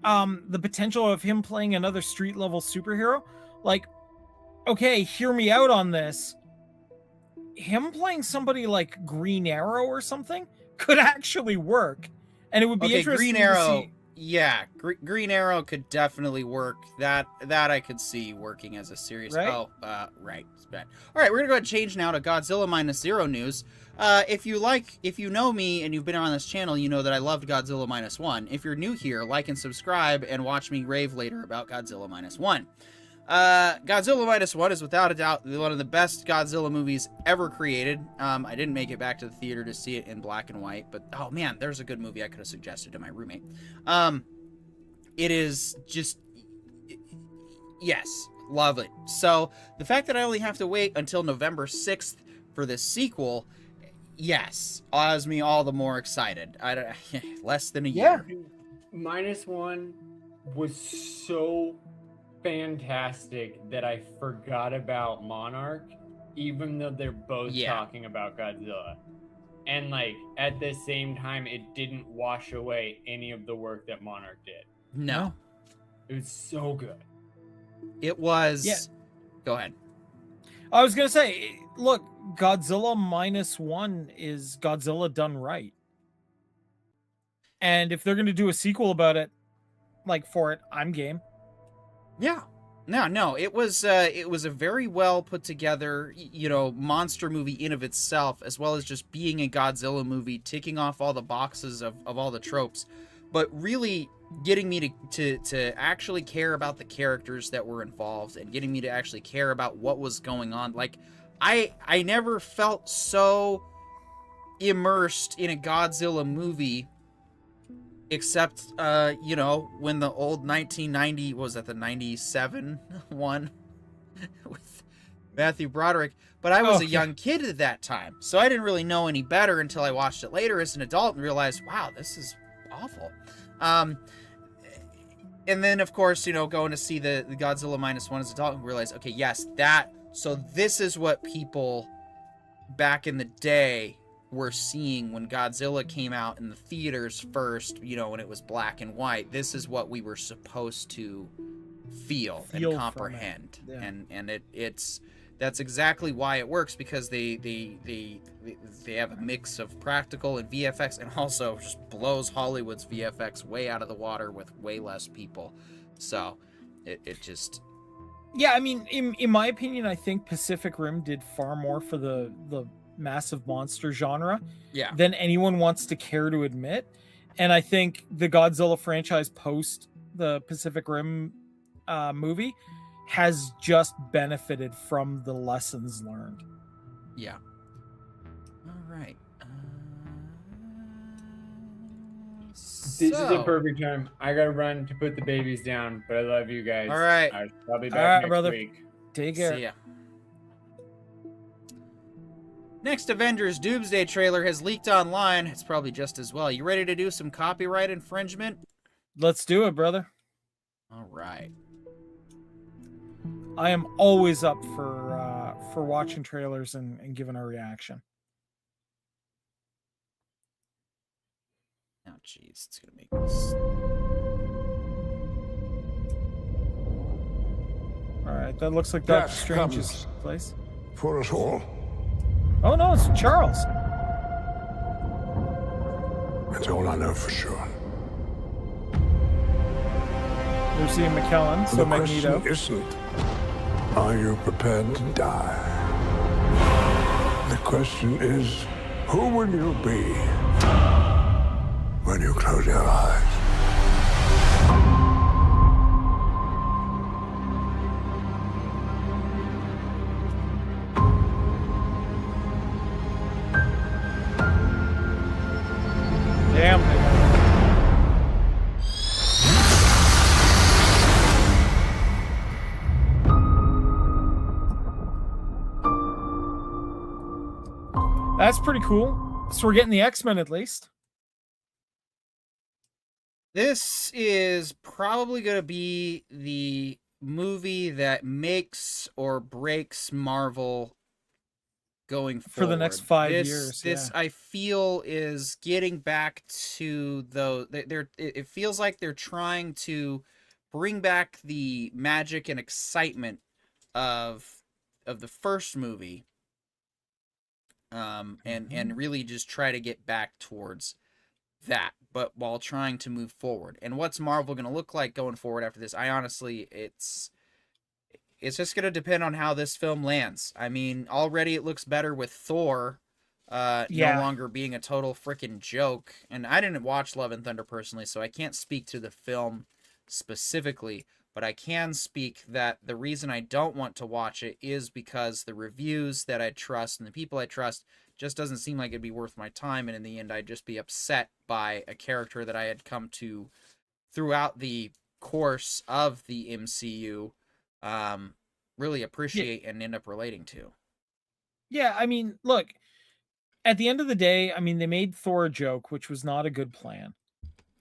the potential of him playing another street level superhero. Like, okay, hear me out on this. him playing somebody like Green Arrow or something could actually work, and it would be Okay, interesting Green Arrow. to see. Yeah, Green Arrow could definitely work. That I could see working as a series. Right? Oh, right. It's bad. All right, we're gonna go ahead and change now to Godzilla Minus Zero news. If you know me and you've been on this channel, you know that I loved Godzilla Minus One. If you're new here, like and subscribe and watch me rave later about Godzilla Minus One. Godzilla Minus One is without a doubt one of the best Godzilla movies ever created. I didn't make it back to the theater to see it in black and white, but oh man, there's a good movie I could have suggested to my roommate. It is just, yes, love it. So the fact that I only have to wait until November 6th for this sequel, yes, has me all the more excited. Less than a year. Minus One was so fantastic that I forgot about Monarch, even though they're both talking about Godzilla. And like at the same time, it didn't wash away any of the work that Monarch did. No. It was so good. It was. Yeah. Go ahead. I was gonna say, look, Godzilla Minus One is Godzilla done right. And if they're gonna do a sequel about it, like for it, I'm game. Yeah. No, it was a very well put together, monster movie in of itself, as well as just being a Godzilla movie, ticking off all the boxes of all the tropes, but really getting me to actually care about the characters that were involved and getting me to actually care about what was going on. Like, I never felt so immersed in a Godzilla movie except, when the old 1990, was that the 97 one with Matthew Broderick? But I was a young kid at that time, so I didn't really know any better until I watched it later as an adult and realized, wow, this is awful. And then, of course, going to see the Godzilla Minus One as an adult and realize, okay, yes, so this is what people back in the day were seeing when Godzilla came out in the theaters first, when it was black and white. This is what we were supposed to feel and comprehend. Yeah. And that's exactly why it works, because they have a mix of practical and VFX, and also just blows Hollywood's VFX way out of the water with way less people. So it just... Yeah, I mean, in my opinion, I think Pacific Rim did far more for the massive monster genre than anyone wants to care to admit. And I think the Godzilla franchise post the Pacific Rim movie has just benefited from the lessons learned. Yeah. All right. This is a perfect time. I gotta run to put the babies down, but I love you guys. All right. I'll be back next brother. week. Take care. See ya. Next Avengers Doomsday trailer has leaked online. It's probably just as well. You ready to do some copyright infringement? Let's do it, brother. All right. I am always up for watching trailers and giving a reaction. Oh, jeez, it's gonna make this. All right, that looks like Doctor Strange's place. For us all. Oh no, it's Charles. That's all I know for sure. Lucy McKellen, so the Magneto. question isn't, are you prepared to die? The question is, who will you be when you close your eyes? Damn. That's pretty cool. So we're getting the X-Men at least. This is probably going to be the movie that makes or breaks Marvel going forward. For the next 5 years. This I feel is getting back to it feels like they're trying to bring back the magic and excitement of the first movie and really just try to get back towards that, but while trying to move forward. And what's Marvel going to look like going forward after this? I honestly, it's just going to depend on how this film lands. I mean, already it looks better with Thor no longer being a total freaking joke. And I didn't watch Love and Thunder personally, so I can't speak to the film specifically, but I can speak that the reason I don't want to watch it is because the reviews that I trust and the people I trust just doesn't seem like it'd be worth my time, and in the end I'd just be upset by a character that I had come to throughout the course of the MCU really appreciate and end up relating to. Yeah, I mean, look, at the end of the day, I mean, they made Thor a joke, which was not a good plan.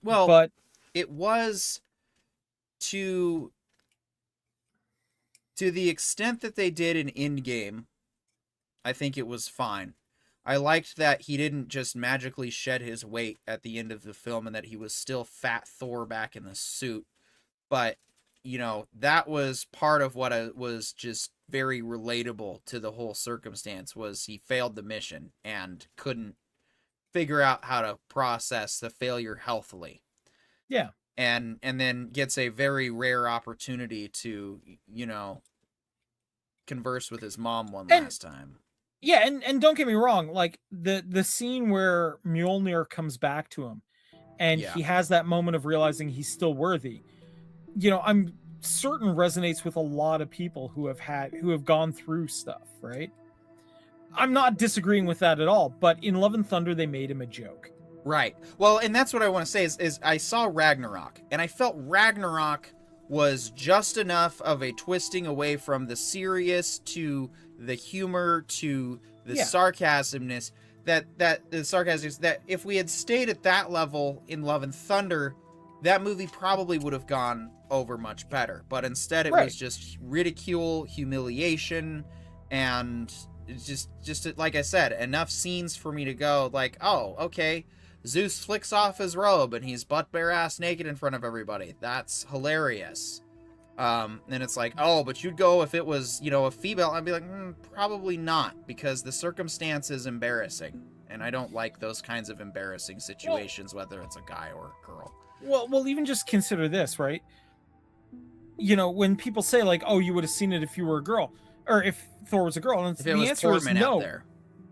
Well, but it was to the extent that they did in Endgame. I think it was fine. I liked that he didn't just magically shed his weight at the end of the film and that he was still fat Thor back in the suit. But, you know, that was part of what was just very relatable to the whole circumstance, was he failed the mission and couldn't figure out how to process the failure healthily. Yeah. And then gets a very rare opportunity to, you know, converse with his mom last time. Yeah, and don't get me wrong, like the scene where Mjolnir comes back to him and he has that moment of realizing he's still worthy, you know, I'm certain resonates with a lot of people who have gone through stuff, right? I'm not disagreeing with that at all, but in Love and Thunder they made him a joke. Right. Well, and that's what I want to say is I saw Ragnarok, and I felt Ragnarok was just enough of a twisting away from the serious to the humor to the sarcasmness that if we had stayed at that level in Love and Thunder, that movie probably would have gone over much better. But instead it was just ridicule, humiliation, and it's just like I said, enough scenes for me to go like, oh, okay, Zeus flicks off his robe and he's butt bare ass naked in front of everybody. That's hilarious. And it's like, oh, but you'd go if it was, you know, a female. I'd be like, probably not, because the circumstance is embarrassing, and I don't like those kinds of embarrassing situations, whether it's a guy or a girl. Well, even just consider this, right? You know, when people say like, oh, you would have seen it if you were a girl, or if Thor was a girl, and the answer is no. There.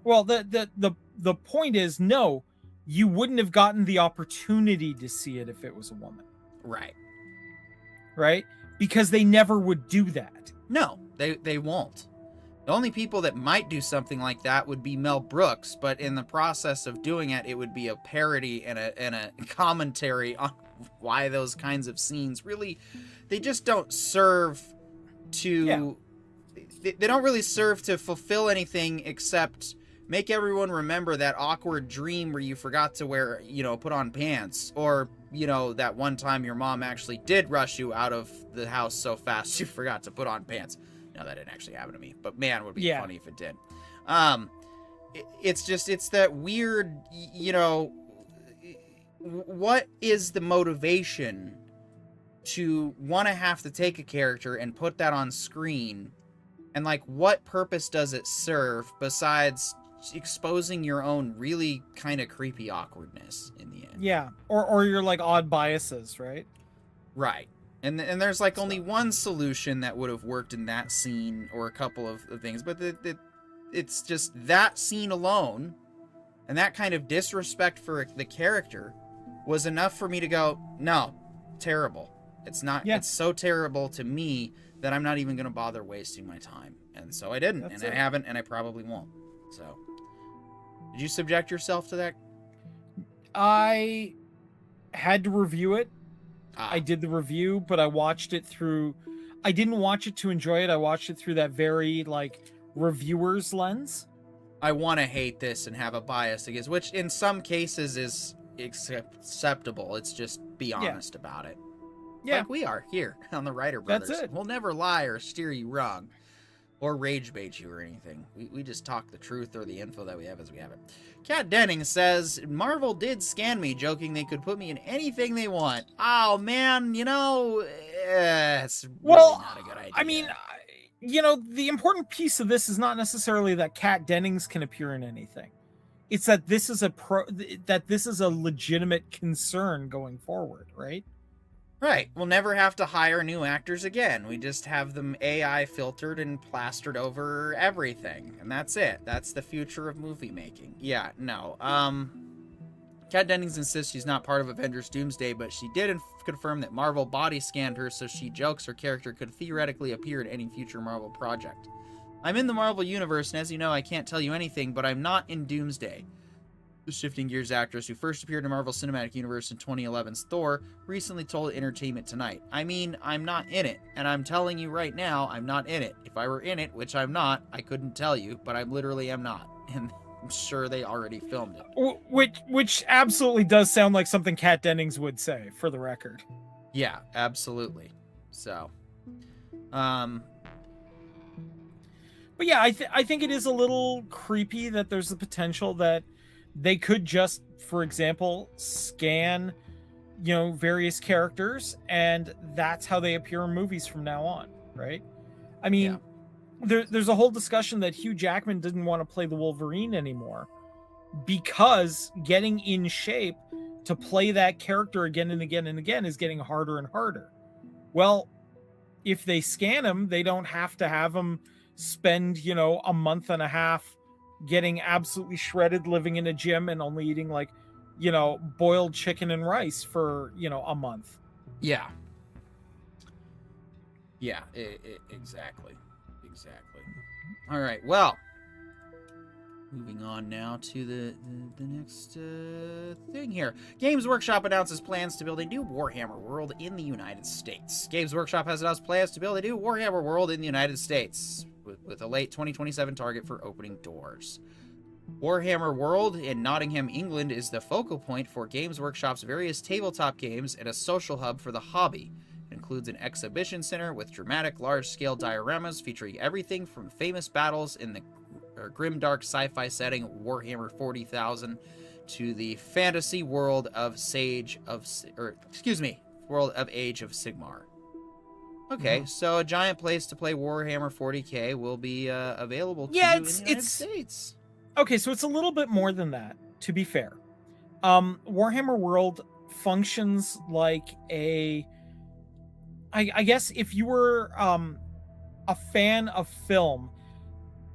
Well, the point is no. You wouldn't have gotten the opportunity to see it if it was a woman. Right. Right? Because they never would do that. No, they won't. The only people that might do something like that would be Mel Brooks, but in the process of doing it, it would be a parody and a commentary on why those kinds of scenes really, they just don't serve to, they don't really serve to fulfill anything except make everyone remember that awkward dream where you forgot to wear, you know, put on pants, or, you know, that one time your mom actually did rush you out of the house so fast you forgot to put on pants. No, that didn't actually happen to me, but man, it would be funny if it did. It's that weird, you know, what is the motivation to want to have to take a character and put that on screen, and like, what purpose does it serve besides exposing your own really kind of creepy awkwardness in the end? Yeah, or your like odd biases, right? Right. And there's like only one solution that would have worked in that scene, or a couple of things, but it's just that scene alone and that kind of disrespect for the character was enough for me to go, no, terrible. It's not. It's so terrible to me that I'm not even going to bother wasting my time. And so I didn't. I haven't, and I probably won't. So, did you subject yourself to that? I had to review it. I did the review, but I watched it through, I didn't watch it to enjoy it. I watched it through that very like reviewer's lens. I want to hate this and have a bias against, which in some cases is acceptable. It's just be honest about it. Yeah. Like we are here on the Writer Brothers. That's it. We'll never lie or steer you wrong or rage bait you or anything. We just talk the truth or the info that we have as we have it. Kat Denning says, Marvel did scan me, joking they could put me in anything they want. Oh, man, you know, it's really not a good idea. I mean, the important piece of this is not necessarily that Kat Dennings can appear in anything. It's that this is a legitimate concern going forward, right? Right. We'll never have to hire new actors again. We just have them AI filtered and plastered over everything. And that's it. That's the future of movie making. Yeah, no. Kat Dennings insists she's not part of Avengers Doomsday, but she did confirm that Marvel body scanned her, so she jokes her character could theoretically appear in any future Marvel project. I'm in the Marvel Universe, and as you know, I can't tell you anything, but I'm not in Doomsday. The Shifting Gears actress who first appeared in Marvel Cinematic Universe in 2011's Thor recently told Entertainment Tonight, I mean, I'm not in it, and I'm telling you right now, I'm not in it. If I were in it, which I'm not, I couldn't tell you, but I literally am not. And I'm sure they already filmed it. Which absolutely does sound like something Kat Dennings would say, for the record. Yeah, absolutely. So, but yeah, I think it is a little creepy that there's the potential that they could just, for example, scan, various characters, and that's how they appear in movies from now on, right? I mean, there's a whole discussion that Hugh Jackman didn't want to play the Wolverine anymore because getting in shape to play that character again and again and again is getting harder and harder. Well, if they scan him, they don't have to have him spend, a month and a half getting absolutely shredded, living in a gym and only eating boiled chicken and rice for, a month. Yeah. Yeah, exactly. All right, well, moving on now to the next thing here. Games Workshop announces plans to build a new Warhammer world in the United States. Games Workshop has announced plans to build a new Warhammer world in the United States, with a late 2027 target for opening doors. Warhammer World in Nottingham, England is the focal point for Games Workshop's various tabletop games and a social hub for the hobby. It includes an exhibition center with dramatic large-scale dioramas featuring everything from famous battles in the grimdark sci-fi setting Warhammer 40,000 to the fantasy world of Age of Sigmar. Okay, so a giant place to play Warhammer 40K will be available to you in the United States. Okay, so it's a little bit more than that, to be fair. Warhammer World functions like I guess if you were a fan of film,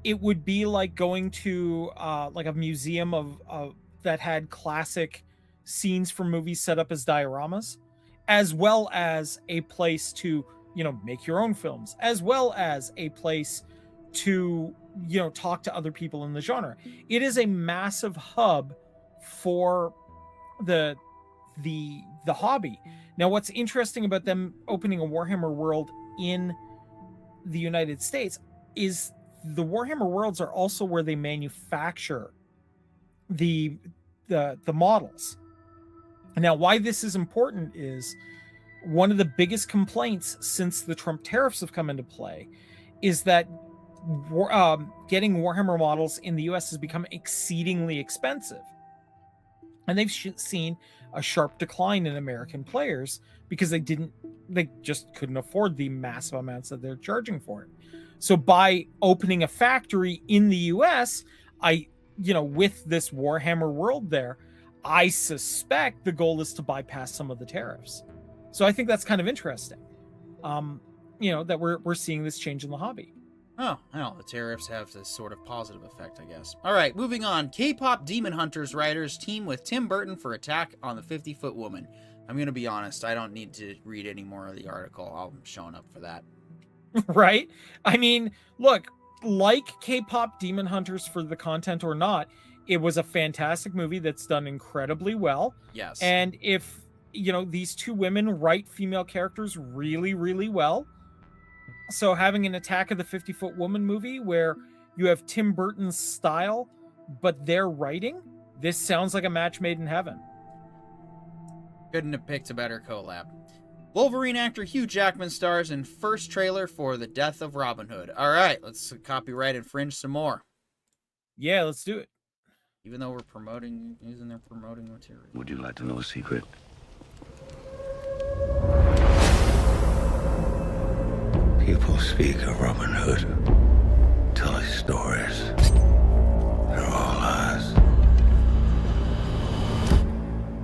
it would be like going to like a museum of that had classic scenes from movies set up as dioramas, as well as a place to make your own films, as well as a place to talk to other people in the genre. It is a massive hub for the hobby. Now, what's interesting about them opening a Warhammer world in the United States is the Warhammer worlds are also where they manufacture the models. Now, why this is important is one of the biggest complaints since the Trump tariffs have come into play is that getting Warhammer models in the US has become exceedingly expensive. And they've seen a sharp decline in American players because they just couldn't afford the massive amounts that they're charging for it. So by opening a factory in the US, with this Warhammer world there, I suspect the goal is to bypass some of the tariffs. So I think that's kind of interesting, that we're seeing this change in the hobby. Oh, well, the tariffs have this sort of positive effect, I guess. All right, moving on. K-pop Demon Hunters writers team with Tim Burton for Attack on the 50-Foot Woman. I'm going to be honest, I don't need to read any more of the article. I'm showing up for that. Right? I mean, look, like K-pop Demon Hunters for the content or not, it was a fantastic movie that's done incredibly well. Yes. And if, these two women write female characters really, really well, so having an Attack of the 50-Foot Woman movie where you have Tim Burton's style, but they're writing, this sounds like a match made in heaven. Couldn't have picked a better collab. Wolverine actor Hugh Jackman stars in first trailer for The Death of Robin Hood. All right, let's copyright infringe some more. Yeah, let's do it. Even though we're using their promoting material. Would you like to know a secret? People speak of Robin Hood, tell his stories. They're all lies.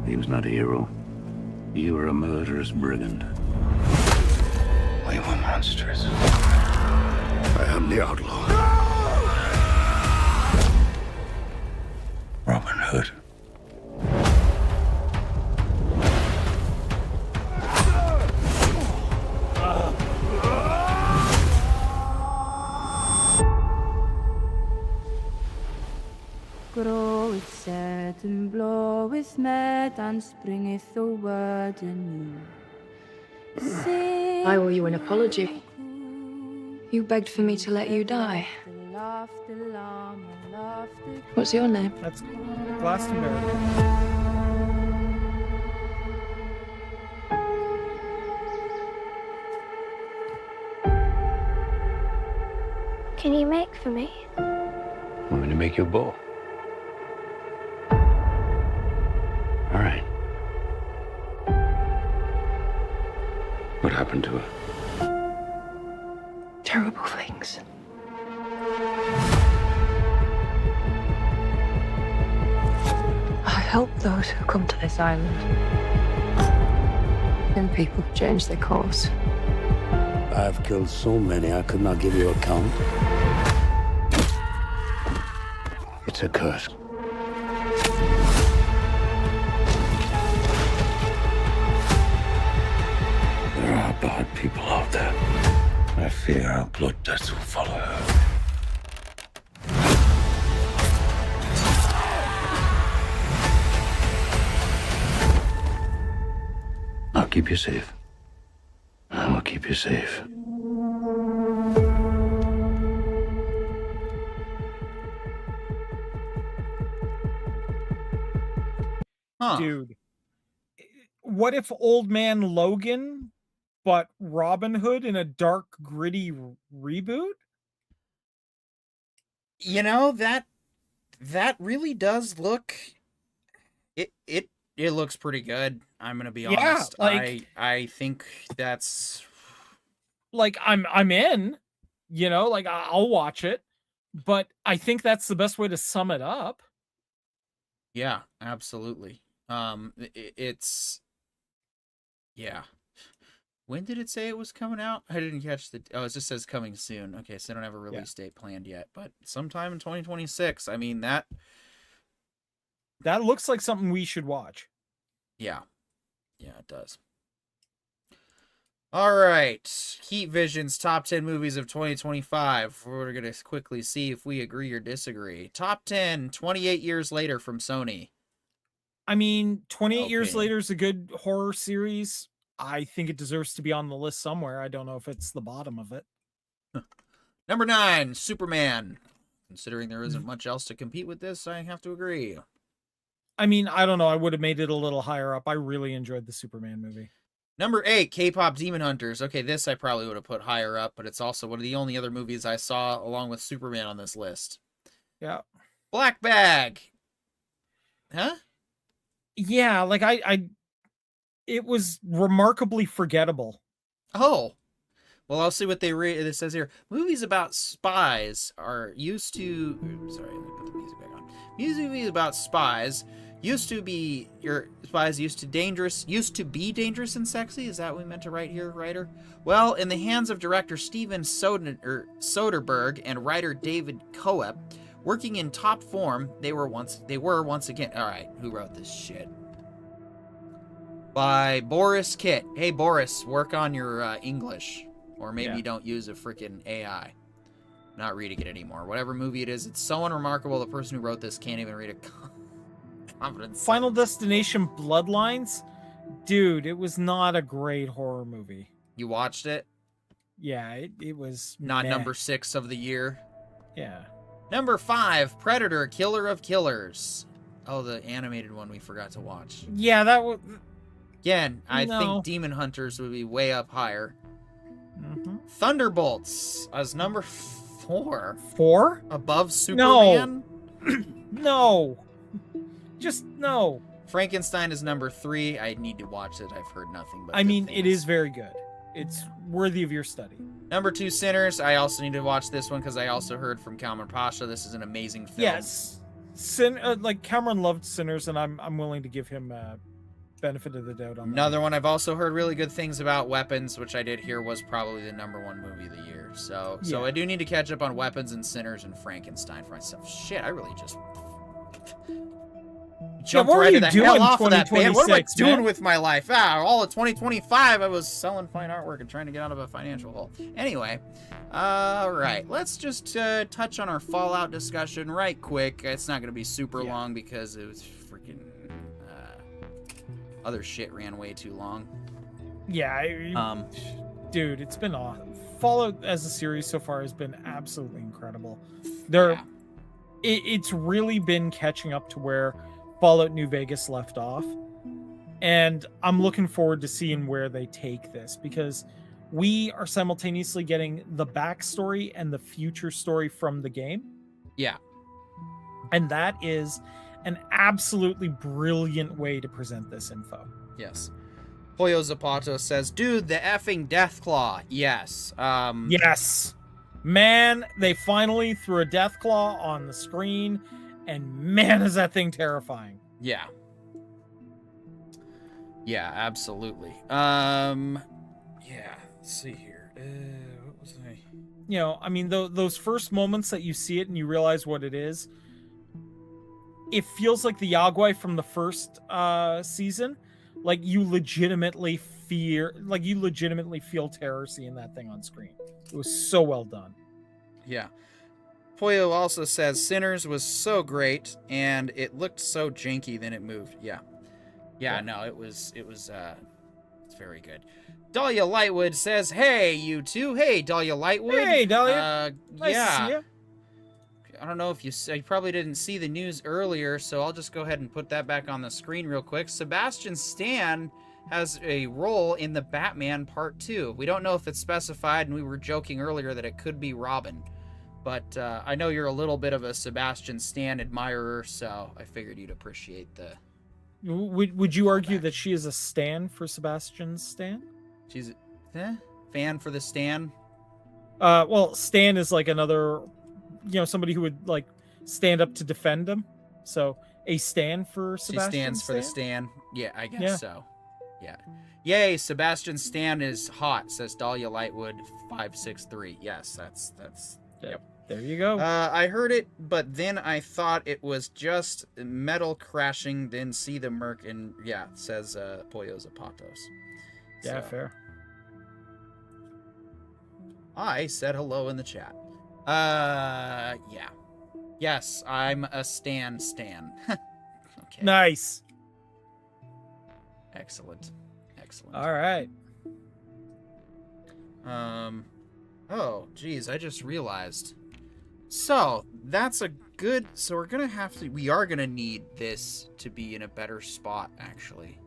He was not a hero. You were a murderous brigand. We were monsters. I am the outlaw. Robin Hood. Groweth sad and bloweth mad and springeth the word anew. I owe you an apology. You begged for me to let you die. What's your name? That's Glastonbury. Can you make for me? Want me to make you a bow? All right. What happened to her? Terrible things. I help those who come to this island. And people change their course. I've killed so many I could not give you a count. It's a curse. There are bad people out there. I fear our blood debts will follow her. I'll keep you safe. I will keep you safe. Huh. Dude, what if Old Man Logan, but Robin Hood in a dark, gritty reboot? You know, that really does look it looks pretty good. I'm gonna be Yeah, honest. like- I think that's Like, I'm in, you know, like I'll watch it, but I think that's the best way to sum it up. yeah, absolutely. It's yeah. When did it say it was coming out? I didn't catch the. Oh, it just says coming soon. Okay, so they don't have a release date planned yet, but sometime in 2026. I mean that. That looks like something we should watch. Yeah, it does. All right, Heat Vision's top 10 movies of 2025. We're gonna quickly see if we agree or disagree. Top 10, 28 years later from Sony. I mean, 28 years Okay. later is a good horror series. I think it deserves to be on the list somewhere. I don't know if it's the bottom of it. Number 9, Superman. Considering there isn't much else to compete with this, I have to agree. I mean, I don't know. I would have made it a little higher up. I really enjoyed the Superman movie. Number 8, K-pop Demon Hunters. Okay, this I probably would have put higher up, but it's also one of the only other movies I saw along with Superman on this list. Yeah. Black Bag. Huh? Yeah, like it was remarkably forgettable. Oh. Well, I'll see what it says here. Movies about spies are used to... Sorry, let me put the music back on. Movies about spies used to be... Spies used to be dangerous and sexy? Is that what we meant to write here, writer? Well, in the hands of director Steven Soderbergh and writer David Coep, working in top form, they were once again... All right, who wrote this shit? By Boris Kitt. Hey, Boris, work on your English. Or maybe don't use a freaking AI. Not reading it anymore. Whatever movie it is, it's so unremarkable the person who wrote this can't even read a confidence. Final Destination Bloodlines? Dude, it was not a great horror movie. You watched it? Yeah, it was Not meh. number 6 of the year. Yeah. Number 5, Predator, Killer of Killers. Oh, the animated one we forgot to watch. Yeah, that was... Again, I No. think Demon Hunters would be way up higher. Mm-hmm. Thunderbolts as number 4. 4? Above Superman? No. Just no. Frankenstein is number 3. I need to watch it. I've heard nothing but I good mean, it things. is very good. It's worthy of your study. Number 2, Sinners. I also need to watch this one because I also heard from Kalman Pasha this is an amazing film. Yes. Like Cameron loved Sinners, and I'm willing to give him benefit of the doubt on Another one I've also heard really good things about, Weapons, which I did hear was probably the number 1 movie of the year. So I do need to catch up on Weapons and Sinners and Frankenstein for myself. Shit, I really just jumped right the hell off of that band. What am I doing with my life? All of 2025 I was selling fine artwork and trying to get out of a financial hole. Anyway, all right, let's just touch on our Fallout discussion right quick. It's not going to be super long because it was freaking other shit ran way too long. Yeah, dude, it's been awesome. Fallout as a series so far has been absolutely incredible. It's really been catching up to where Fallout New Vegas left off, and I'm looking forward to seeing where they take this, because we are simultaneously getting the backstory and the future story from the game. Yeah. And that is an absolutely brilliant way to present this info. Yes. Pollo Zapato says, dude, the effing Deathclaw. Yes. Yes. Man, they finally threw a Deathclaw on the screen, and man, is that thing terrifying. Yeah. Yeah, absolutely. Yeah, let's see here. What was I... You know, I mean, those first moments that you see it and you realize what it is, it feels like the Yagwai from the first season. Like you legitimately feel terror seeing that thing on screen. It was so well done. Yeah. Pollo also says Sinners was so great and it looked so janky then it moved. Yeah. Yeah, no, it was it's very good. Dahlia Lightwood says, "Hey, you two." Hey, Dahlia Lightwood. Hey, Dahlia. Nice to see you. I don't know if you probably didn't see the news earlier, so I'll just go ahead and put that back on the screen real quick. Sebastian Stan has a role in the Batman Part 2. We don't know if it's specified, and we were joking earlier that it could be Robin. But I know you're a little bit of a Sebastian Stan admirer, so I figured you'd appreciate the... Would you argue that she is a stan for Sebastian Stan? She's a fan for the Stan? Well, Stan is like another... somebody who would like stand up to defend him. So a stand for Sebastian. She stands for the Stan. Yeah, I guess so. Yeah. Yay, Sebastian Stan is hot, says Dahlia Lightwood 563. Yes, that's yep. There you go. I heard it, but then I thought it was just metal crashing, then see the Merc and says Pollo Zapatos. Yeah, fair. I said hello in the chat. Yeah. Yes, I'm a Stan. Okay. Nice. Excellent. All right. Oh, geez, I just realized. So, that's a good... So we are gonna need this to be in a better spot, actually.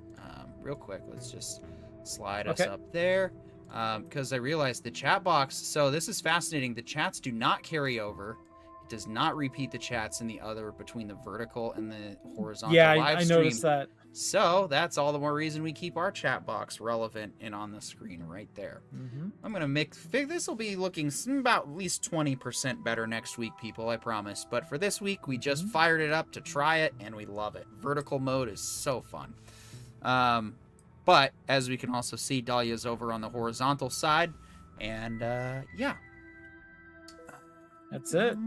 Real quick, let's just slide us up there. Because I realized the chat box... So, this is fascinating. The chats do not carry over. It does not repeat the chats in the other between the vertical and the horizontal live stream. I noticed that. So, that's all the more reason we keep our chat box relevant and on the screen right there. Mm-hmm. I'm going to this will be looking about at least 20% better next week, people, I promise. But for this week, we just fired it up to try it, and we love it. Vertical mode is so fun. But, as we can also see, Dahlia's over on the horizontal side. And, yeah. That's it.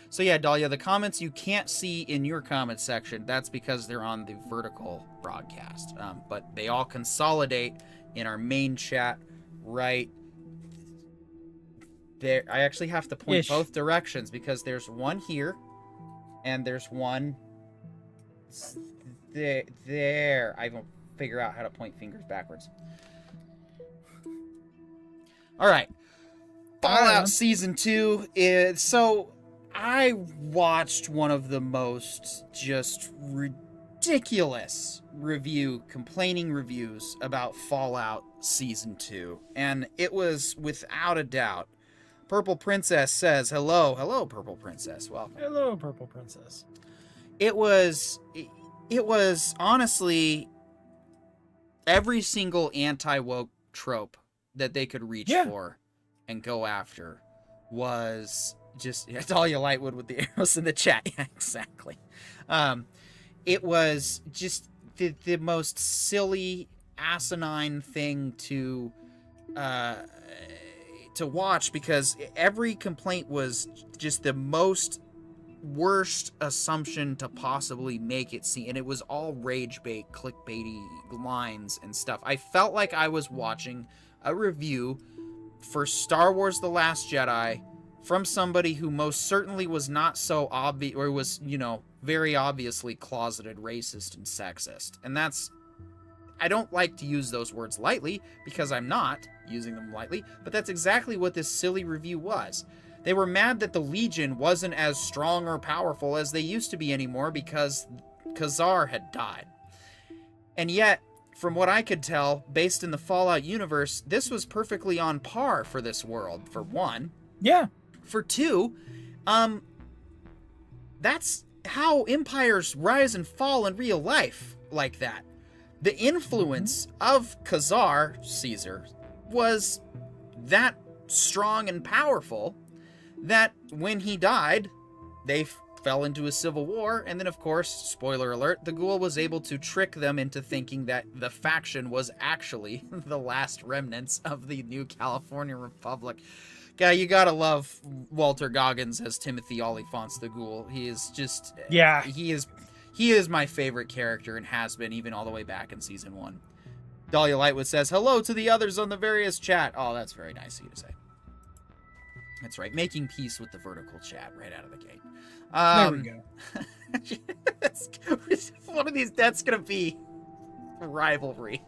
So yeah, Dahlia, the comments you can't see in your comment section, that's because they're on the vertical broadcast. But they all consolidate in our main chat right there. I actually have to point both directions because there's one here and there's one there. I won't figure out how to point fingers backwards. All right. Fallout Season 2 is... So, I watched one of the most just ridiculous complaining reviews about Fallout Season 2. And it was, without a doubt, Purple Princess says, hello, Purple Princess, welcome. Hello, Purple Princess. It was honestly every single anti-woke trope that they could reach for and go after was just, it's all you Lightwood with the arrows in the chat. Yeah, exactly. It was just the most silly, asinine thing to watch, because every complaint was just the most worst assumption to possibly make it seem, and it was all rage bait, clickbaity lines and stuff. I felt like I was watching a review for Star Wars The Last Jedi from somebody who most certainly was not so obvious, or was, you know, very obviously closeted racist and sexist. And that's, I don't like to use those words lightly, because I'm not using them lightly, but that's exactly what this silly review was. They were mad that the Legion wasn't as strong or powerful as they used to be anymore because Khazar had died. And yet, from what I could tell, based in the Fallout universe, this was perfectly on par for this world, for one. Yeah. For two, that's how empires rise and fall in real life, like that. The influence of Khazar, Caesar, was that strong and powerful that when he died, they fell into a civil war, and then, of course, spoiler alert, the Ghoul was able to trick them into thinking that the faction was actually the last remnants of the New California Republic. Guy, you gotta love Walter Goggins as Timothy Olyphant's the Ghoul. He is just... Yeah. He is my favorite character, and has been even all the way back in Season 1. Dahlia Lightwood says, hello to the others on the various chat. Oh, that's very nice of you to say. That's right, making peace with the vertical chat right out of the gate. There we go. One of these, that's gonna be rivalry.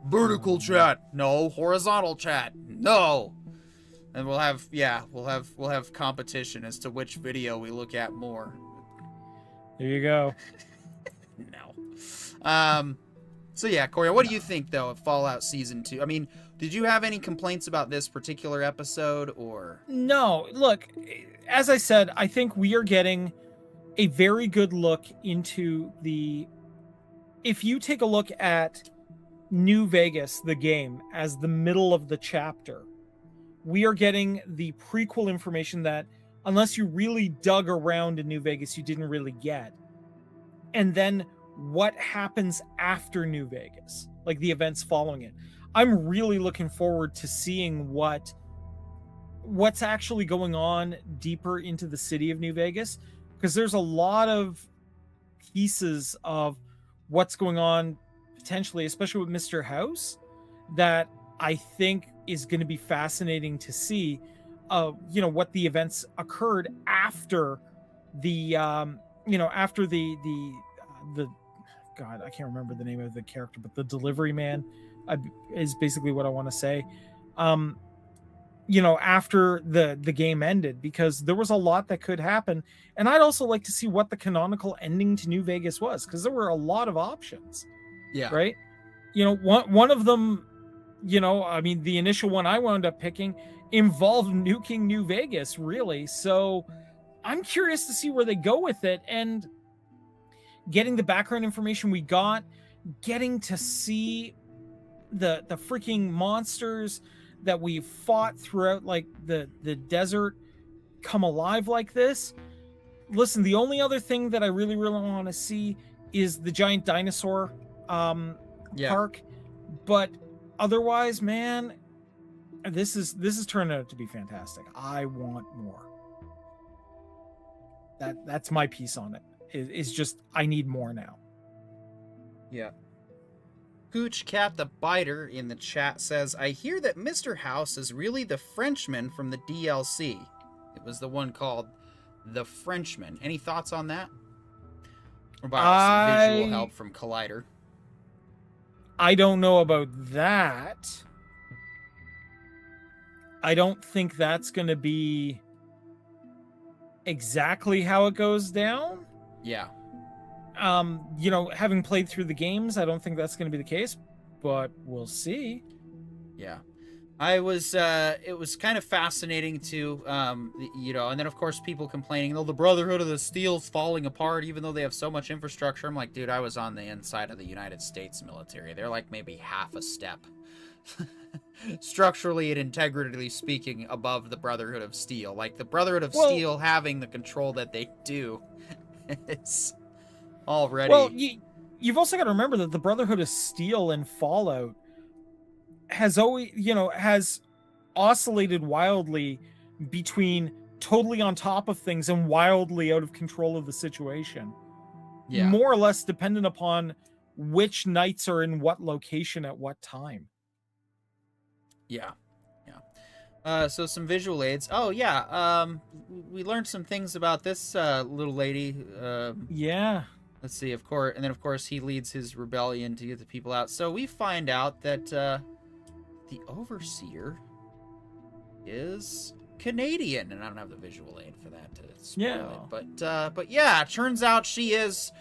Vertical chat, no. Horizontal chat, no. And we'll have competition as to which video we look at more. There you go. No. So yeah, Corey, what do you think though of Fallout Season 2? I mean, did you have any complaints about this particular episode, or? No, look, as I said, I think we are getting a very good look into the... If you take a look at New Vegas, the game, as the middle of the chapter, we are getting the prequel information that, unless you really dug around in New Vegas, you didn't really get. And then what happens after New Vegas, like the events following it. I'm really looking forward to seeing what's actually going on deeper into the city of New Vegas, because there's a lot of pieces of what's going on potentially, especially with Mr. House, that I think is going to be fascinating to see. You know, what the events occurred after the after the God, I can't remember the name of the character, but the delivery man is basically what I want to say. After the game ended, because there was a lot that could happen. And I'd also like to see what the canonical ending to New Vegas was, because there were a lot of options. Yeah. Right? One of them, the initial one I wound up picking involved nuking New Vegas, really. So I'm curious to see where they go with it, and getting the background information we got, getting to see the freaking monsters that we fought throughout, like the desert, come alive like this. Listen, the only other thing that I really, really want to see is the giant dinosaur park. But otherwise, man, this is turning out to be fantastic. I want more. That's my piece on it. Is just, I need more now. Yeah. Hooch Cat the Biter in the chat says, I hear that Mr. House is really the Frenchman from the DLC. It was the one called The Frenchman. Any thoughts on that? Or about some visual help from Collider? I don't know about that. I don't think that's going to be exactly how it goes down. Yeah. Having played through the games, I don't think that's going to be the case, but we'll see. Yeah. It was kind of fascinating to, and then of course people complaining, the Brotherhood of the Steel's falling apart, even though they have so much infrastructure. I'm like, dude, I was on the inside of the United States military. They're like maybe half a step structurally and integrity speaking above the Brotherhood of Steel. Like the Brotherhood of Steel having the control that they do, it's already. Well, you've also got to remember that the Brotherhood of Steel in Fallout has always, has oscillated wildly between totally on top of things and wildly out of control of the situation. Yeah. More or less dependent upon which knights are in what location at what time. Yeah. So some visual aids. Oh yeah. We learned some things about this little lady. Yeah. Let's see. Of course, he leads his rebellion to get the people out. So we find out that the Overseer is Canadian, and I don't have the visual aid for that to spoil it. But yeah, it turns out she is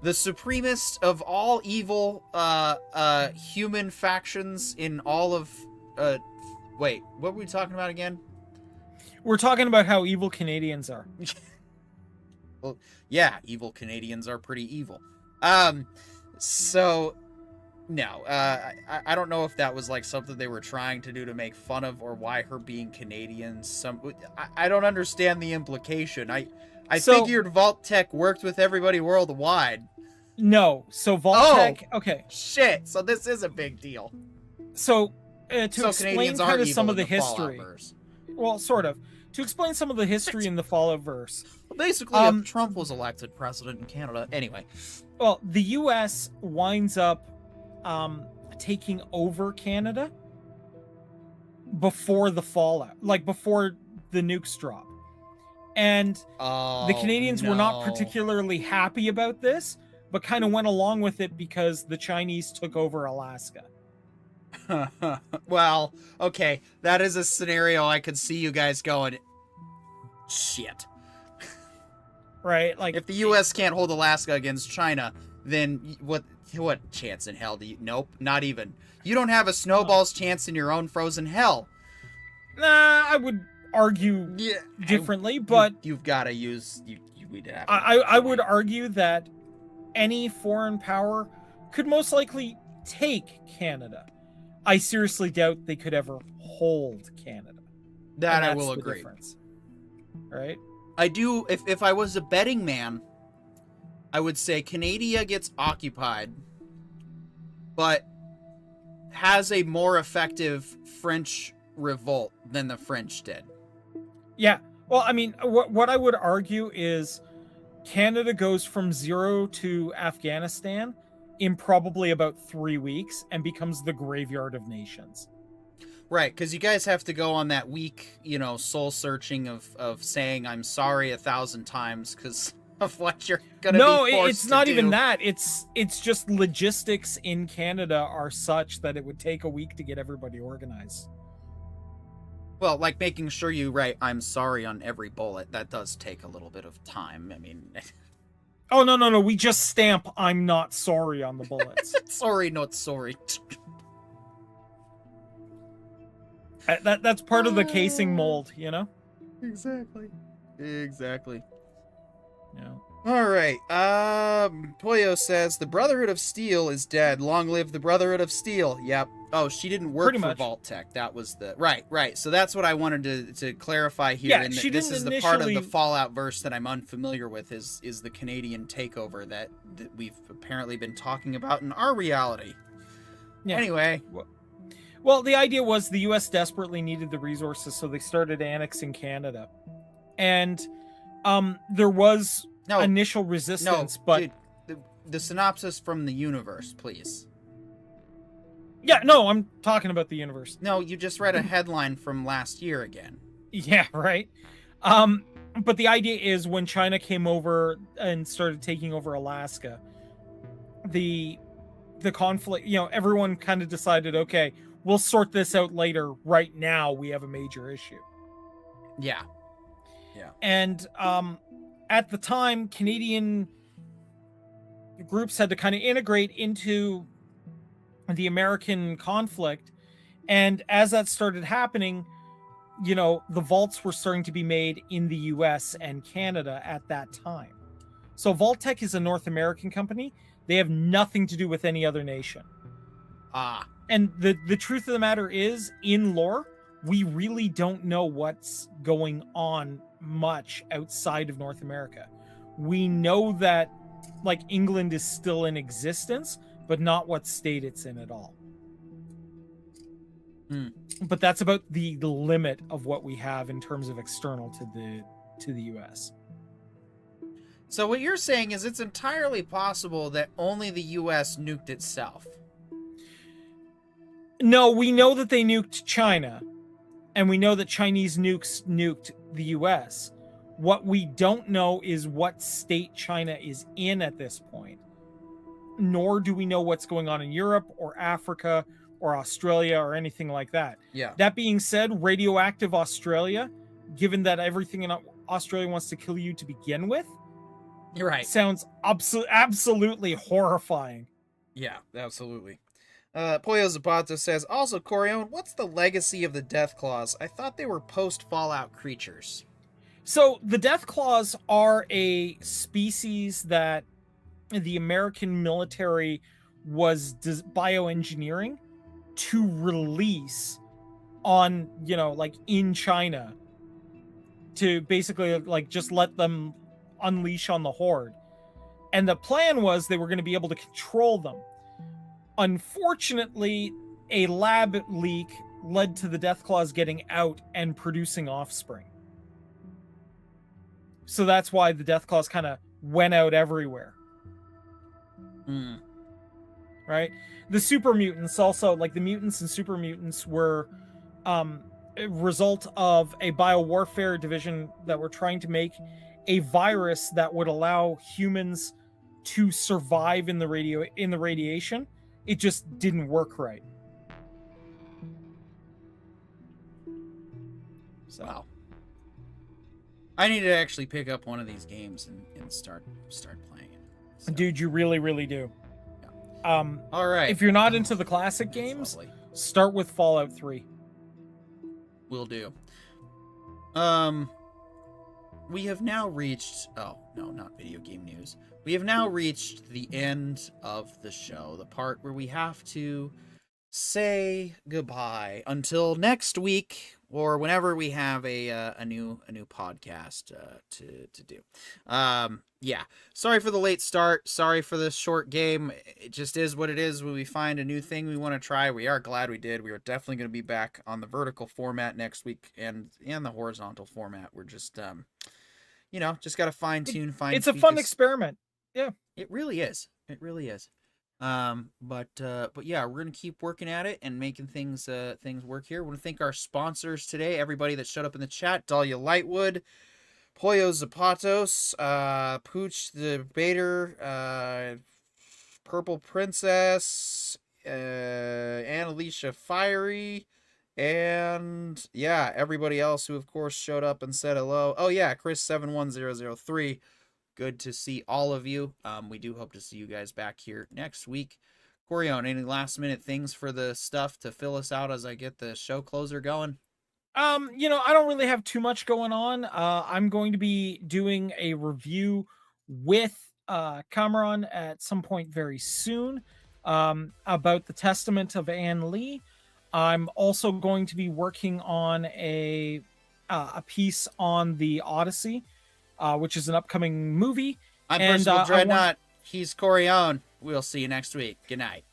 the supremest of all evil human factions in all of. Wait, what were we talking about again? We're talking about how evil Canadians are. Well, yeah, evil Canadians are pretty evil. So, no, I don't know if that was like something they were trying to do to make fun of, or why her being Canadian. I don't understand the implication. I figured Vault-Tec worked with everybody worldwide. No, so Vault-Tec. Okay. Shit. So this is a big deal. So to explain kind of some of the history. Well, sort of. To explain some of the history in the Fallout verse. Well, basically, if Trump was elected president in Canada. Anyway. Well, the U.S. winds up taking over Canada before the Fallout, like before the nukes drop. And the Canadians were not particularly happy about this, but kind of went along with it because the Chinese took over Alaska. Well, okay, that is a scenario I could see you guys going, shit. Right? Like, if the U.S. can't hold Alaska against China, then what chance in hell do you... Nope, not even. You don't have a snowball's chance in your own frozen hell. Nah, I would argue differently, but... You've got to use... I would argue that any foreign power could most likely take Canada. I seriously doubt they could ever hold Canada. That I will agree. Difference. Right? I do, if I was a betting man, I would say Canada gets occupied, but has a more effective French revolt than the French did. Yeah. Well, I mean, what I would argue is Canada goes from 0 to Afghanistan in probably about 3 weeks and becomes the graveyard of nations. Right, because you guys have to go on that week, soul searching of saying I'm sorry 1,000 times because of what you're gonna be forced to do. No, it's not even that. It's just logistics in Canada are such that it would take a week to get everybody organized. Well, like making sure you write I'm sorry on every bullet, that does take a little bit of time. I mean... Oh, no. We just stamp I'm not sorry on the bullets. Sorry, not sorry. That's part of the casing mold, Exactly. Yeah. All right. Poyo says, the Brotherhood of Steel is dead. Long live the Brotherhood of Steel. Yep. Oh, she didn't work for Vault-Tec. That was the... Right. So that's what I wanted to clarify here. Yeah, this is the part of the Fallout verse that I'm unfamiliar with, is the Canadian takeover that we've apparently been talking about in our reality. Yeah. Anyway. Well, the idea was the U.S. desperately needed the resources, so they started annexing Canada. And there was initial resistance, but... Dude, the synopsis from the universe, please. Yeah, no, I'm talking about the universe. No, you just read a headline from last year again. Yeah, right. But the idea is when China came over and started taking over Alaska, the conflict, everyone kind of decided, okay, we'll sort this out later. Right now, we have a major issue. Yeah. And at the time, Canadian groups had to kind of integrate into the American conflict. And as that started happening, the vaults were starting to be made in the US and Canada at that time. So Vault-Tec is a North American company. They have nothing to do with any other nation. And the truth of the matter is, in lore, we really don't know what's going on much outside of North America. We know that, like, England is still in existence, but not what state it's in at all. But that's about the limit of what we have in terms of external to the US. So what you're saying is it's entirely possible that only the US nuked itself. No, we know that they nuked China, and we know that Chinese nukes nuked the US. What we don't know is what state China is in at this point. Nor do we know what's going on in Europe or Africa or Australia or anything like that. Yeah. That being said, radioactive Australia, given that everything in Australia wants to kill you to begin with, You're right. sounds absolutely horrifying. Yeah, absolutely. Pollo Zapato says, also, Corion, what's the legacy of the Death Claws? I thought they were post-Fallout creatures. So the Death Claws are a species that the American military was bioengineering to release on, like, in China, to basically, like, just let them unleash on the Horde. And the plan was they were going to be able to control them. Unfortunately, a lab leak led to the Death Claws getting out and producing offspring. So that's why the Death Claws kind of went out everywhere. Right? The super mutants also, like the mutants and super mutants, were a result of a biowarfare division that were trying to make a virus that would allow humans to survive in the radiation. It just didn't work right. So. Wow. I need to actually pick up one of these games and start playing it. So. Dude, you really, really do. Yeah. All right. If you're not into the classic games, start with Fallout 3. Will do. We have now reached... Oh, no, not video game news. We have now reached the end of the show, the part where we have to say goodbye until next week or whenever we have a new podcast to do. Yeah, sorry for the late start. Sorry for the short game. It just is what it is. When we find a new thing we want to try, we are glad we did. We are definitely going to be back on the vertical format next week and the horizontal format. We're just just got to fine tune. It's a fun experiment. Yeah, it really is. It really is. But yeah, we're gonna keep working at it and making things work here. We want to thank our sponsors today, everybody that showed up in the chat: Dahlia Lightwood, Pollo Zapatos, Pooch the Baiter, Purple Princess, Annalicia Fiery, and yeah, everybody else who of course showed up and said hello. Oh yeah, Chris 71003. Good to see all of you. We do hope to see you guys back here next week. Corion, any last minute things for the stuff to fill us out as I get the show closer going? I don't really have too much going on. I'm going to be doing a review with Cameron at some point very soon about the Testament of Anne Lee. I'm also going to be working on a piece on the Odyssey, which is an upcoming movie. I'm Percival Dreadnought. He's Corion. We'll see you next week. Good night.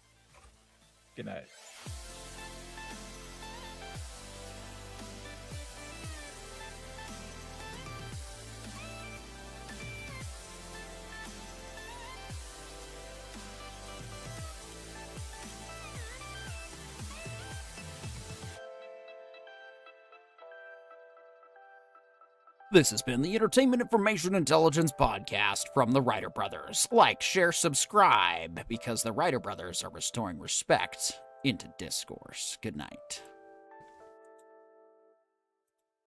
Good night. This has been the Entertainment Information Intelligence Podcast from the Writer Brothers. Like, share, subscribe, because the Writer Brothers are restoring respect into discourse. Good night.